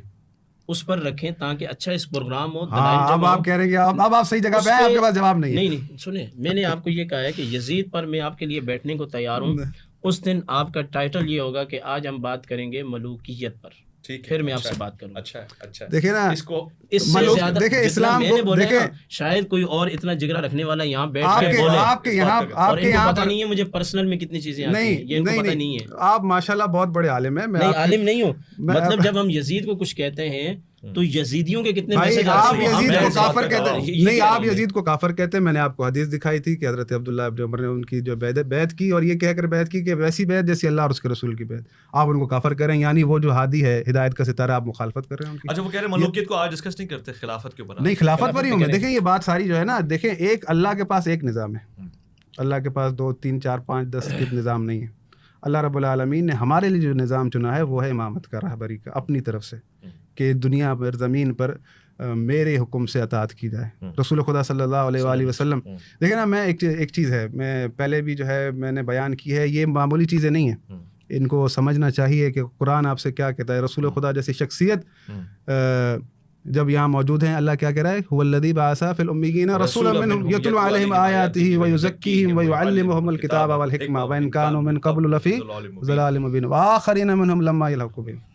اس پر رکھیں تاکہ اچھا اس پروگرام ہو. اب آپ کہہ رہے ہیں اب آپ صحیح جگہ پہ ہیں, آپ کے پاس جواب نہیں ہے. نہیں سنیں, میں نے آپ کو یہ کہا ہے کہ یزید پر میں آپ کے لیے بیٹھنے کو تیار ہوں, اس دن آپ کا ٹائٹل یہ ہوگا کہ آج ہم بات کریں گے ملوکیت پر، ٹھیک ہے، پھر میں آپ اچھا سے ہے، بات کروں گا۔ اچھا ہے، اچھا ہے۔ دیکھیں نا، اس کو اس سے ملوک- زیادہ دیکھیں جتنا اسلام میں کو نے بولا نا، دیکھیں، شاید کوئی اور اتنا جگرا رکھنے والا یہاں بیٹھ آپ کے کے بولے، آپ کے یہاں اور آپ کے ان کو یہاں پتہ پر نہیں ہے مجھے پرسنل میں کتنی چیزیں آتی ہیں، یہ ان کو پتہ نہیں ہے۔ آپ ماشاءاللہ بہت بڑے عالم ہیں، میں نہیں آپ کے- عالم نہیں ہوں، میں- مطلب جب ہم یزید کو کچھ کہتے ہیں تو یزیدیوں کے کتنے بھائی میسج آپ آتے ہیں، ہم یزید کو ایسے- کافر کہتے ہیں، یہ نہیں کہہ رہا آپ ہوں میں۔ یزید کو کافر کہتے ہیں۔ میں نے آپ کو حدیث دکھائی تھی کہ حضرت عبداللہ ابن عمر نے ان کی جو بیعت کی، اور یہ کہہ کر بیعت کی کہ ویسی بیعت جیسی اللہ اور اس کے رسول کی بیعت، آپ ان کو کافر کریں، یعنی وہ جو ہادی ہے ہدایت کا ستارہ، آپ مخالفت کر رہے ہیں ان کی۔ اچھا، وہ کہہ رہے ہیں ملوکیت کو آج ڈسکس نہیں کرتے، خلافت کے اوپر نہیں، خلافت پر ہی ہوں میں۔ کریں گے۔ دیکھیں یہ بات ساری جو ہے نا، دیکھیں ایک اللہ کے پاس ایک نظام ہے، اللہ کے پاس 2 3 4 5 10 کے نظام نہیں ہے۔ اللہ رب العالمین نے ہمارے لیے جو نظام چنا ہے وہ ہے امامت کا، رہبری کا، اپنی طرف سے، کہ دنیا پر زمین پر میرے حکم سے اطاعت کی جائے۔ رسول خدا صلی اللہ علیہ وآلہ وسلم، دیکھیں نا، میں ایک چیز ہے، میں پہلے بھی جو ہے میں نے بیان کی ہے، یہ معمولی چیزیں نہیں ہیں، ان کو سمجھنا چاہیے کہ قرآن آپ سے کیا کہتا ہے۔ رسول خدا جیسی شخصیت جب یہاں موجود ہیں، اللہ کیا کہہ رہا ہے؟ هو الذی بعث فی الامیین رسولا منهم یتلو علیہم آیاتہ ویزکیہم ویعلمہم الکتاب والحکمہ وان کانوا من قبل لفی ضلال مبین وآخرین منہم لما یلحقوا بہم۔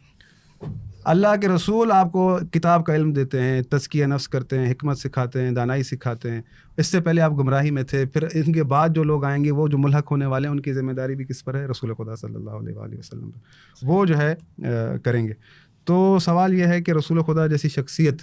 اللہ کے رسول آپ کو کتاب کا علم دیتے ہیں، تزکیہ نفس کرتے ہیں، حکمت سکھاتے ہیں، دانائی سکھاتے ہیں۔ اس سے پہلے آپ گمراہی میں تھے، پھر ان کے بعد جو لوگ آئیں گے وہ جو ملحق ہونے والے ہیں، ان کی ذمہ داری بھی کس پر ہے؟ رسول خدا صلی اللہ علیہ وآلہ وسلم پر، وہ جو ہے کریں گے۔ تو سوال یہ ہے کہ رسول خدا جیسی شخصیت،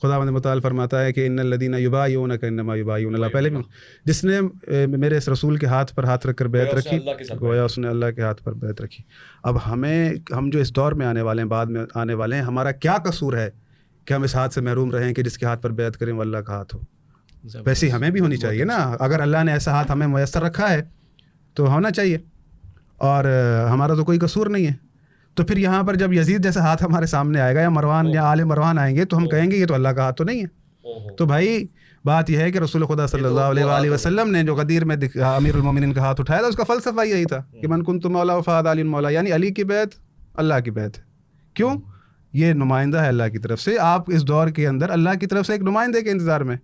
خداوند متعال فرماتا ہے کہ ان الذین یبایعونک انما یبایعون اللہ، پہلے بھی جس نے میرے اس رسول کے ہاتھ پر ہاتھ رکھ کر بیعت رکھی، گویا اس نے اللہ کے ہاتھ پر بیعت رکھی۔ اب ہم جو اس دور میں آنے والے ہیں، بعد میں آنے والے ہیں، ہمارا کیا قصور ہے کہ ہم اس ہاتھ سے محروم رہیں کہ جس کے ہاتھ پر بیعت کریں وہ اللہ کا ہاتھ ہو؟ ویسے ہمیں بھی ہونی چاہیے نا، اگر اللہ نے ایسا ہاتھ ہمیں میسر رکھا ہے تو ہونا چاہیے، اور ہمارا تو کوئی قصور نہیں ہے۔ تو پھر یہاں پر جب یزید جیسا ہاتھ ہمارے سامنے آئے گا، یا مروان یا آل مروان آئیں گے، تو ہم کہیں گے یہ تو اللہ کا ہاتھ تو نہیں ہے۔ تو بھائی بات یہ ہے کہ رسول خدا صلی اللہ علیہ وآلہ وسلم نے جو غدیر میں امیر المومنین کا ہاتھ اٹھایا تھا، اس کا فلسفہ یہی تھا کہ من کنت مولا فہذا علی مولا، یعنی علی کی بیعت اللہ کی بیعت ہے۔ کیوں؟ یہ نمائندہ ہے اللہ کی طرف سے، آپ اس دور کے اندر اللہ کی طرف سے ایک نمائندے کے انتظار میں،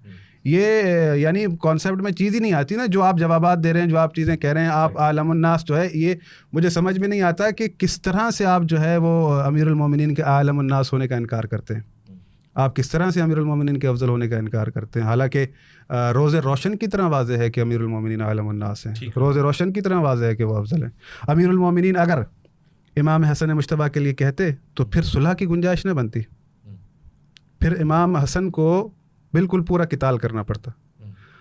یہ یعنی کانسیپٹ میں چیز ہی نہیں آتی نا، جو آپ جوابات دے رہے ہیں، جو آپ چیزیں کہہ رہے ہیں، آپ عالم الناس جو ہے، یہ مجھے سمجھ میں نہیں آتا کہ کس طرح سے آپ جو ہے وہ امیر المومنین کے عالم الناس ہونے کا انکار کرتے ہیں۔ آپ کس طرح سے امیر المومنین کے افضل ہونے کا انکار کرتے ہیں، حالانکہ روز روشن کی طرح واضح ہے کہ امیر المومنین عالم الناس ہیں، روز روشن کی طرح واضح ہے کہ وہ افضل ہیں۔ امیر المومنین اگر امام حسن مجتبیٰ کے لیے کہتے تو پھر صلح کی گنجائش نہ بنتی، پھر امام حسن کو بالکل پورا قتال کرنا پڑتا،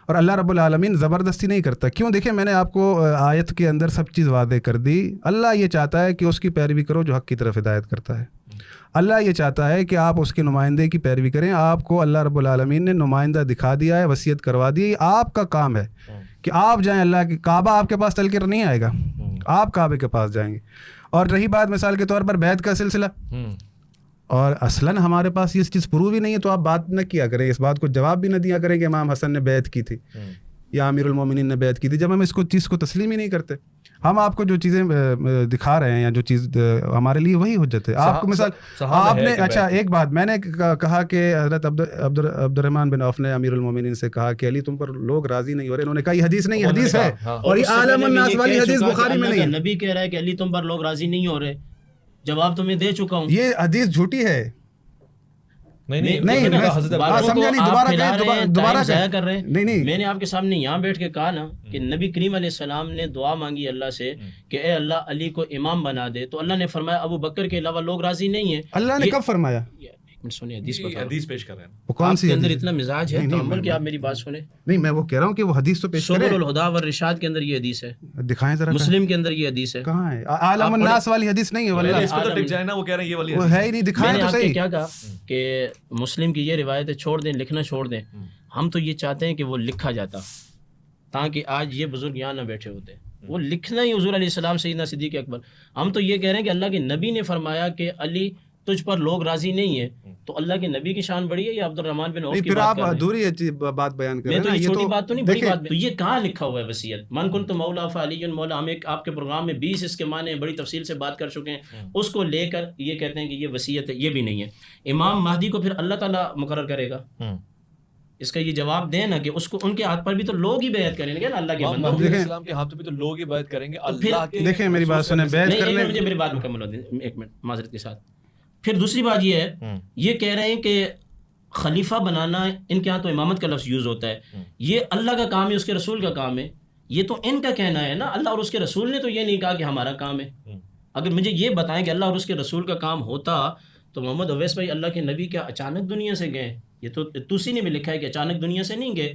اور اللہ رب العالمین زبردستی نہیں کرتا۔ کیوں؟ دیکھیں میں نے آپ کو آیت کے اندر سب چیز واضح کر دی۔ اللہ یہ چاہتا ہے کہ اس کی پیروی کرو جو حق کی طرف ہدایت کرتا ہے۔ اللہ یہ چاہتا ہے کہ آپ اس کے نمائندے کی پیروی کریں۔ آپ کو اللہ رب العالمین نے نمائندہ دکھا دیا ہے، وصیت کروا دی، آپ کا کام ہے کہ آپ جائیں، اللہ کی کعبہ آپ کے پاس چل کر نہیں آئے گا، آپ کعبے کے پاس جائیں گے۔ اور رہی بات مثال کے طور پر بیعت کا سلسلہ، اور اصلاً ہمارے پاس یہ چیز پروف ہی نہیں ہے، تو آپ بات نہ کیا کریں، اس بات کو جواب بھی نہ دیا کریں کہ امام حسن نے بیعت کی تھی یا امیر المومنین نے بیعت کی تھی، جب ہم اس کو چیز کو تسلیم ہی نہیں کرتے۔ ہم آپ کو جو چیزیں دکھا رہے ہیں یا جو چیز ہمارے لیے وہی حجت ہے۔ آپ کو مثال آپ نے، اچھا ایک بات میں نے کہا کہ حضرت عبد الرحمن بن عوف نے امیر المومنین سے کہا کہ علی تم پر لوگ راضی نہیں ہو رہے، انہوں نے کہا یہ حدیث نہیں، حدیث ہے، اور یہ عالم الناس والی حدیث بخاری میں نہیں ہے۔ نبی کہہ رہا ہے کہ علی تم پر لوگ راضی نہیں ہو رہے، جواب تمہیں دے چکا ہوں، یہ حدیث جھوٹی ہے۔ نہیں میں نے آپ کے سامنے یہاں بیٹھ کے کہا نا کہ نبی کریم علیہ السلام نے دعا مانگی اللہ سے کہ اے اللہ علی کو امام بنا دے، تو اللہ نے فرمایا ابو بکر کے علاوہ لوگ راضی نہیں ہیں۔ اللہ نے کب فرمایا؟ سنیں حدیث پیش کر رہے ہیں، وہ کون سی کے اندر اتنا مزاج ہے تحمل کہ آپ میری بات سنیں۔ نہیں میں وہ کہہ رہا ہوں کہ وہ حدیث تو پیش کریں، سبل الہدی والرشاد کے اندر یہ حدیث ہے، دکھائیں ذرا، مسلم کے اندر یہ حدیث ہے۔ کہاں ہے؟ عالم الناس والی حدیث نہیں ہے، واللہ اس پہ تو ٹک جائے نا، وہ کہہ رہے ہیں یہ والی وہ ہے ہی نہیں، دکھائیں میں نے تو آپ سے صحیح۔ کیا کہا کہ مسلم کی یہ روایت ہے، چھوڑ دیں، لکھنا چھوڑ دیں۔ ہم تو یہ چاہتے ہیں کہ وہ لکھا جاتا تاکہ آج یہ بزرگ یہاں نہ بیٹھے ہوتے، وہ لکھنا ہی حضور علیہ السلام سیدنا صدیق اکبر۔ ہم تو یہ کہہ رہے ہیں کہ اللہ کے نبی نے فرمایا کہ علی تجھ پر لوگ راضی نہیں ہیں، تو اللہ کے نبی کی شان بڑی ہے یا عبد الرحمن بن عوف کی پھر بات آپ کر رہے ہیں؟ ادھوری بات بیان کر رہے میں تو ہیں نا، یہ چھوٹی بات تو نہیں، بڑی دیکھیں، بات۔ تو یہ کہاں لکھا ہوا ہے وصیت؟ من کنت مولا فعلی مولا، ہم ایک آپ کے پروگرام میں 20 اس کے معنی بڑی تفصیل سے بات کر چکے ہیں، اس کو لے کر یہ کہتے ہیں کہ یہ وصیت ہے، یہ بھی نہیں ہے۔ امام مہدی کو پھر اللہ تعالیٰ مقرر کرے گا، اس کا یہ جواب دیں نا کہ اس کو ان کے ہاتھ پر بھی تو لوگ ہی بیعت کریں گے نا اللہ کے امام بندوں. مہدی علیہ السلام کے ہاتھ پہ بھی تو لوگ ہی بیعت کریں گے اللہ کے. دیکھیں میری بات سنیں، بیعت نہیں، کرنے مجھے میری بات مکمل ہو دیں، ایک منٹ معذرت کے ساتھ. پھر دوسری بات یہ ہے، یہ کہہ رہے ہیں کہ خلیفہ بنانا، ان کے ہاں تو امامت کا لفظ یوز ہوتا ہے، یہ اللہ کا کام ہے، اس کے رسول کا کام ہے. یہ تو ان کا کہنا ہے نا، اللہ اور اس کے رسول نے تو یہ نہیں کہا کہ ہمارا کام ہے. اگر مجھے یہ بتائیں کہ اللہ اور اس کے رسول کا کام ہوتا تو محمد اویس بھائی اللہ کے نبی کیا اچانک دنیا سے گئے؟ یہ تو توسی نے بھی لکھا ہے کہ اچانک دنیا سے نہیں گئے،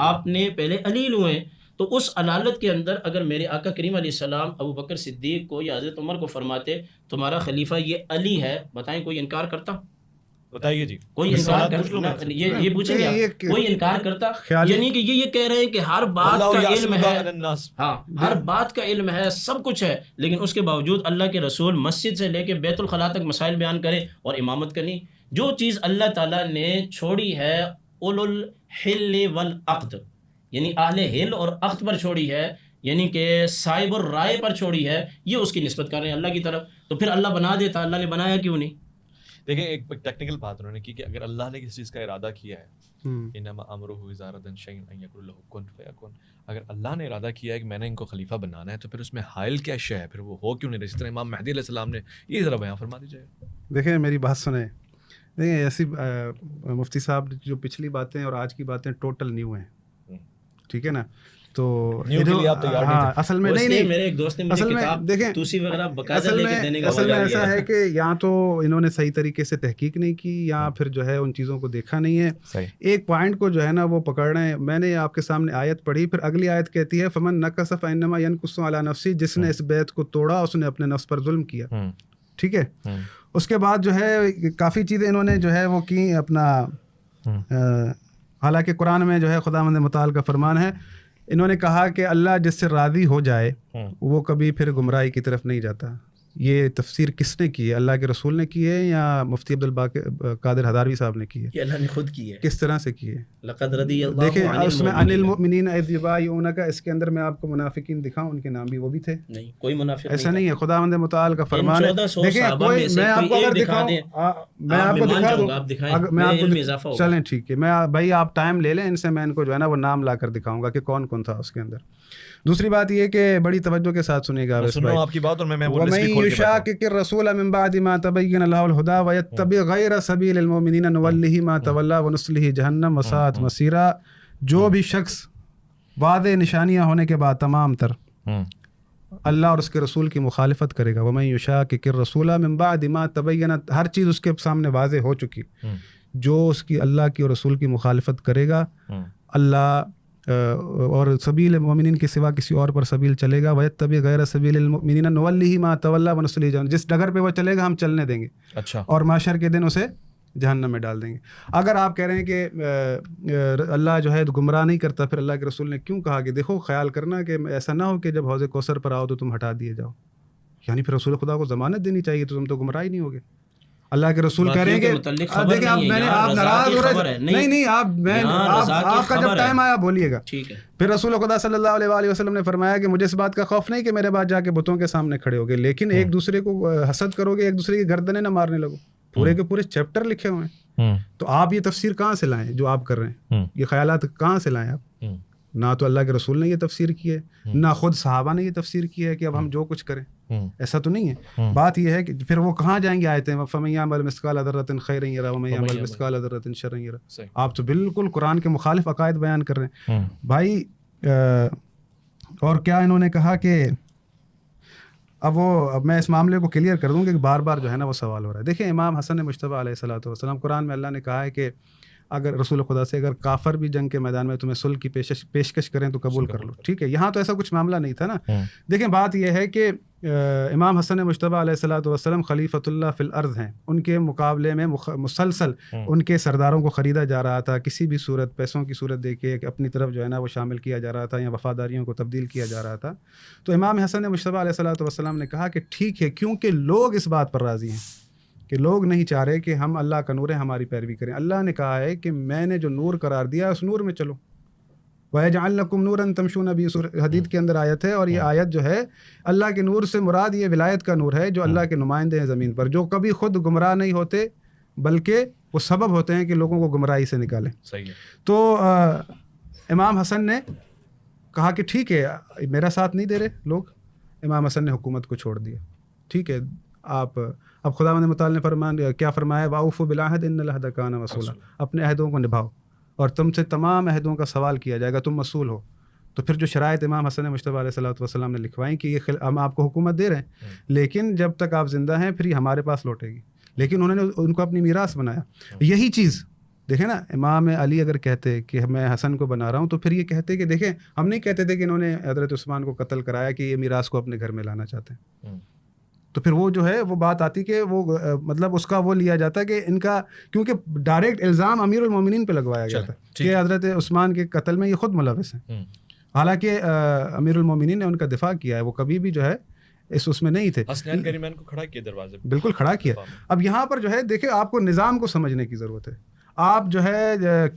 آپ نے پہلے علیل ہوئے. تو اس علالت کے اندر اگر میرے آقا کریم علیہ السلام ابو بکر صدیق کو یا حضرت عمر کو فرماتے تمہارا خلیفہ یہ علی ہے، بتائیں کوئی انکار کرتا؟ بتائیے جی. کوئی انکار کرتا؟ یہ پوچھیں گے آپ، کوئی انکار کرتا؟ یعنی کہ یہ کہہ رہے ہیں کہ ہر بات کا علم ہے، ہاں ہر بات کا علم ہے، سب کچھ ہے، لیکن اس کے باوجود اللہ کے رسول مسجد سے لے کے بیت الخلاء تک مسائل بیان کرے اور امامت کرنی. جو چیز اللہ تعالیٰ نے چھوڑی ہے اولو الحل والعقد، یعنی اہل حل اور عقد پر چھوڑی ہے، یعنی کہ صاحب الرائے پر چھوڑی ہے، یہ اس کی نسبت کر رہے ہیں اللہ کی طرف. تو پھر اللہ بنا دیتا، اللہ نے بنایا کیوں نہیں؟ دیکھیں ایک ٹیکنیکل بات انہوں نے کی کہ اگر اللہ نے کسی چیز کا ارادہ کیا ہے، انما امرہ اذا اراد شیئا ان یقول له کن فیکون، اگر اللہ نے ارادہ کیا ہے کہ میں نے ان کو خلیفہ بنانا ہے تو پھر اس میں حائل کیا شے ہے، پھر وہ ہو کیوں نہیں رہی؟ اس طرح امام مہدی علیہ السلام نے یہ ذرا بیان فرما دیجیے. دیکھیں میری بات سنیں، دیکھیں ایسی مفتی صاحب جو پچھلی باتیں اور آج کی باتیں ٹوٹل نیو ہیں، ٹھیک ہے نا. تو ہاں اصل میں نہیں، میرے ایک دوست نے مجھے کتاب دیکھیں توسی وغیرہ باقاعدہ لے کے دینے کا اصل میں ایسا ہے کہ یا تو انہوں نے صحیح طریقے سے تحقیق نہیں کی یا پھر جو ہے ان چیزوں کو دیکھا نہیں ہے. ایک پوائنٹ کو جو ہے نا وہ پکڑ رہے ہیں. میں نے آپ کے سامنے آیت پڑھی، پھر اگلی آیت کہتی ہے فمن نکث فانما ينكث على نفسه، جس نے اس بیت کو توڑا اس نے اپنے نفس پر ظلم کیا. ٹھیک ہے. اس کے بعد جو ہے کافی چیزیں انہوں نے جو ہے وہ کی اپنا، حالانکہ قرآن میں جو ہے خداوند متعال کا فرمان ہے، انہوں نے کہا کہ اللہ جس سے راضی ہو جائے وہ کبھی پھر گمراہی کی طرف نہیں جاتا. یہ تفسیر کس نے کی ہے؟ اللہ کے رسول نے کی ہے یا مفتی عبدالقادر ہداروی صاحب نے کی ہے؟ یہ اللہ نے خود کی ہے. کس طرح سے کی ہے؟ لقد رضی اللہ دیکھیں عن اس میں عن المؤمنین اذ یبایعونک، اس کے اندر میں آپ کو منافقین دکھاؤں، ان کے نام بھی وہ بھی تھے. نہیں، کوئی منافق ایسا نہیں ہے، خداوند متعال کا فرمان ہے. دیکھیں کوئی، میں آپ کو اگر دکھاؤں، میں آپ کو دکھا دوں، میں آپ کو، چلیں ٹھیک ہے، میں بھائی آپ ٹائم لے لیں ان سے، میں ان کو جو ہے نا وہ نام لا کر دکھاؤں گا کہ کون کون تھا اس کے اندر. دوسری بات یہ کہ بڑی توجہ کے ساتھ سنیے گا آپ کی بات، اور میں وَمَن يُشَاقِقِ الرَّسُولَ مِن بَعْدِ مَا تَبَيَّنَ لَهُ الْهُدَىٰ وَيَتَّبِعْ غَيْرَ سَبِيلِ الْمُؤْمِنِينَ نُوَلِّهِ مَا تَوَلَّىٰ وَنُصْلِهِ جَهَنَّمَ وَسَاءَتْ مَصِيرًا. جو بھی شخص واضح نشانیاں ہونے کے بعد تمام تر اللہ اور اس کے رسول کی مخالفت کرے گا، وَمَن يُشَاقِقِ الرَّسُولَ مِن بَعْدِ مَا تَبَيَّنَ، ہر چیز اس کے سامنے واضح ہو چکی، جو اس کی اللہ کی اور رسول کی مخالفت کرے گا، اللہ اور سبیل المؤمنین کے سوا کسی اور پر سبیل چلے گا، وَيَتَّبِعْ غَيْرَ سَبِيلِ الْمُؤْمِنِينَ نُوَلِّهِ مَا تَوَلَّىٰ وَنُصْلِهِ جَهَنَّمَ، جس ڈگر پہ وہ چلے گا ہم چلنے دیں گے، اچھا، اور محشر کے دن اسے جہنم میں ڈال دیں گے. اگر آپ کہہ رہے ہیں کہ اللہ جو ہے گمراہ نہیں کرتا، پھر اللہ کے رسول نے کیوں کہا کہ دیکھو خیال کرنا کہ ایسا نہ ہو کہ جب حوض کوثر پر آؤ تو تم ہٹا دیے جاؤ، یعنی پھر رسول خدا کو ضمانت دینی چاہیے تو تم تو گمراہ ہی نہیں ہوگے. اللہ کے رسول کہہ رہے ہیں کہ دیکھیں آپ، میں نے آپ ناراض ہو رہے، نہیں آپ کا جب ٹائم آیا بولیے گا. پھر رسول خدا صلی اللہ علیہ وآلہ وسلم نے فرمایا کہ مجھے اس بات کا خوف نہیں کہ میرے بعد جا کے بتوں کے سامنے کھڑے ہوگے، لیکن ایک دوسرے کو حسد کرو گے، ایک دوسرے کی گردنیں نہ مارنے لگو. پورے کے پورے چیپٹر لکھے ہوئے ہیں. تو آپ یہ تفسیر کہاں سے لائیں جو آپ کر رہے ہیں؟ یہ خیالات کہاں سے لائیں آپ؟ نہ تو اللہ کے رسول نے یہ تفسیر کی ہے، نہ خود صحابہ نے یہ تفسیر کی ہے کہ اب ہم جو کچھ کریں، ایسا تو نہیں ہے. بات یہ ہے کہ پھر وہ کہاں جائیں گے آیتیں، فَمَن يَعْمَلْ مِثْقَالَ ذَرَّةٍ خَيْرًا يَرَهُ وَمَن يَعْمَلْ مِثْقَالَ ذَرَّةٍ شَرًّا يَرَهُ. آپ تو بالکل قرآن کے مخالف عقائد بیان کر رہے ہیں بھائی. اور کیا انہوں نے کہا کہ اب میں اس معاملے کو کلیئر کر دوں کہ بار بار جو ہے نا وہ سوال ہو رہا ہے. دیکھیں امام حسن مجتبیٰ علیہ الصلوۃ والسلام، قرآن میں اللہ نے کہا ہے کہ اگر رسول خدا سے اگر کافر بھی جنگ کے میدان میں تمہیں صلح کی پیشکش کریں تو قبول کر لو. ٹھیک ہے، یہاں تو ایسا کچھ معاملہ نہیں تھا نا. دیکھیں بات یہ ہے کہ امام حسن مجتبیٰ علیہ الصلوۃ والسلام خلیفۃ اللہ فی الارض ہیں. ان کے مقابلے میں مسلسل ان کے سرداروں کو خریدا جا رہا تھا، کسی بھی صورت پیسوں کی صورت دے کے اپنی طرف جو ہے نا وہ شامل کیا جا رہا تھا یا وفاداریوں کو تبدیل کیا جا رہا تھا. تو امام حسن مجتبیٰ علیہ الصلوۃ والسلام نے کہا کہ ٹھیک ہے، کیونکہ لوگ اس بات پر راضی ہیں کہ لوگ نہیں چاہ رہے کہ ہم اللہ کا نور ہے ہماری پیروی کریں. اللہ نے کہا ہے کہ میں نے جو نور قرار دیا اس نور میں چلو. وَيَجْعَلْ لَكُمْ نُورًا تَمْشُونَ بِهِ، حدیث کے اندر آیت ہے، اور یہ آیت جو ہے اللہ کے نور سے مراد یہ ولایت کا نور ہے جو اللہ کے نمائندے ہیں زمین پر، جو کبھی خود گمراہ نہیں ہوتے بلکہ وہ سبب ہوتے ہیں کہ لوگوں کو گمراہی سے نکالیں. صحیح ہے. تو امام حسن نے کہا کہ ٹھیک ہے میرا ساتھ نہیں دے رہے لوگ. امام حسن نے حکومت کو چھوڑ دیا. ٹھیک ہے آپ اب خداوند متعال نے کیا فرمایا وَأَوْفُوا بِالْعَهْدِ إِنَّ الْعَهْدَ كَانَ مَسْئُولًا. اپنے عہدوں کو نبھاؤ اور تم سے تمام عہدوں کا سوال کیا جائے گا, تم مسئول ہو. تو پھر جو شرائط امام حسن مجتبیٰ علیہ الصلوۃ والسلام نے لکھوائیں کہ یہ ہم آپ کو حکومت دے رہے ہیں لیکن جب تک آپ زندہ ہیں پھر یہ ہمارے پاس لوٹے گی. لیکن انہوں نے ان کو اپنی میراث بنایا. یہی چیز دیکھیں نا, امام علی اگر کہتے کہ میں حسن کو بنا رہا ہوں تو پھر یہ کہتے کہ دیکھیں ہم نہیں کہتے تھے کہ انہوں نے حضرت عثمان کو قتل کرایا کہ یہ میراث کو اپنے گھر میں لانا چاہتے ہیں. تو پھر وہ جو ہے وہ بات آتی کہ وہ مطلب اس کا وہ لیا جاتا ہے کہ ان کا, کیونکہ ڈائریکٹ الزام امیر المومنین پہ لگوایا گیا تھا کہ حضرت عثمان کے قتل میں یہ خود ملوث ہیں. حالانکہ امیر المومنین نے ان کا دفاع کیا ہے, وہ کبھی بھی جو ہے اس میں نہیں تھے. حسنین کریمین کو کھڑا کیا دروازے پہ, بالکل کھڑا کیا. اب یہاں پر جو ہے دیکھیں آپ کو نظام کو سمجھنے کی ضرورت ہے. آپ جو ہے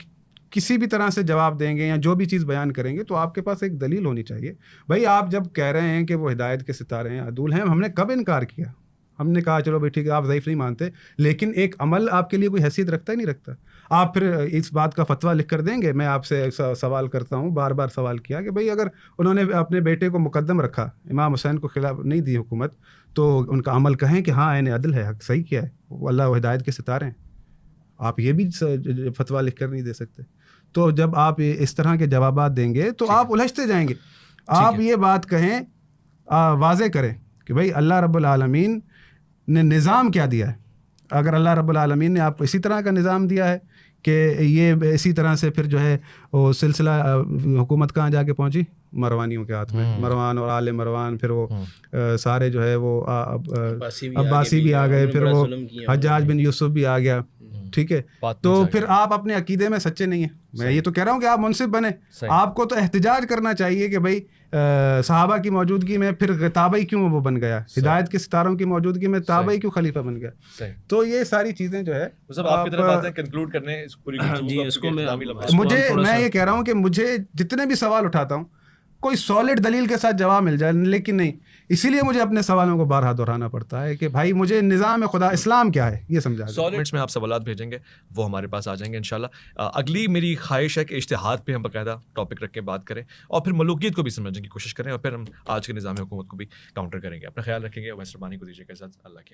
کسی بھی طرح سے جواب دیں گے یا جو بھی چیز بیان کریں گے تو آپ کے پاس ایک دلیل ہونی چاہیے. بھائی آپ جب کہہ رہے ہیں کہ وہ ہدایت کے ستارے ہیں, عدول ہیں, ہم نے کب انکار کیا؟ ہم نے کہا چلو بھائی ٹھیک ہے آپ ضعیف نہیں مانتے, لیکن ایک عمل آپ کے لیے کوئی حیثیت رکھتا ہی نہیں رکھتا. آپ پھر اس بات کا فتویٰ لکھ کر دیں گے. میں آپ سے سوال کرتا ہوں, بار بار سوال کیا کہ بھئی اگر انہوں نے اپنے بیٹے کو مقدم رکھا, امام حسین کو خلاف نہیں دی حکومت, تو ان کا عمل کہیں کہ ہاں عین عدل ہے, حق صحیح کیا ہے, وہ اللہ و ہدایت کے ستارے ہیں. آپ یہ بھی فتویٰ لکھ کر نہیں دے سکتے. تو جب آپ اس طرح کے جوابات دیں گے تو آپ الجھتے جائیں گے. آپ یہ بات کہیں, واضح کریں کہ بھئی اللہ رب العالمین نے نظام کیا دیا ہے. اگر اللہ رب العالمین نے آپ کو اسی طرح کا نظام دیا ہے کہ یہ اسی طرح سے پھر جو ہے وہ سلسلہ حکومت کہاں جا کے پہنچی, مروانیوں کے ہاتھ میں, مروان اور آل مروان, پھر وہ سارے جو ہے وہ عباسی بھی آ گئے, پھر وہ حجاج بن یوسف بھی آ گیا. ٹھیک ہے, تو پھر آپ اپنے عقیدے میں سچے نہیں ہیں. میں یہ تو کہہ رہا ہوں کہ آپ منصف بنے. آپ کو تو احتجاج کرنا چاہیے کہ بھائی صحابہ کی موجودگی میں پھر تابعی کیوں وہ بن گیا, ہدایت کے ستاروں کی موجودگی میں تابعی کیوں خلیفہ بن گیا. تو یہ ساری چیزیں جو ہے آپ کی طرف آتے ہیں کنکلوڈ کرنے اس پوری مجھے, میں یہ کہہ رہا ہوں کہ مجھے جتنے بھی سوال اٹھاتا ہوں کوئی سالڈ دلیل کے ساتھ جواب مل جائے, لیکن نہیں. اسی لیے مجھے اپنے سوالوں کو بارہا دہرانا پڑتا ہے کہ بھائی مجھے نظام خدا اسلام کیا ہے یہ سمجھا. سالڈ میں آپ سوالات بھیجیں گے, وہ ہمارے پاس آ جائیں گے انشاءاللہ. اگلی میری خواہش ہے کہ اشتہاد پہ ہم باقاعدہ ٹاپک رکھ کے بات کریں اور پھر ملوکیت کو بھی سمجھنے کی کوشش کریں, اور پھر ہم آج کے نظام حکومت کو بھی کاؤنٹر کریں گے. اپنا خیال رکھیں گے. ویسے رحمانی کو دیجیے کے ساتھ اللہ کی.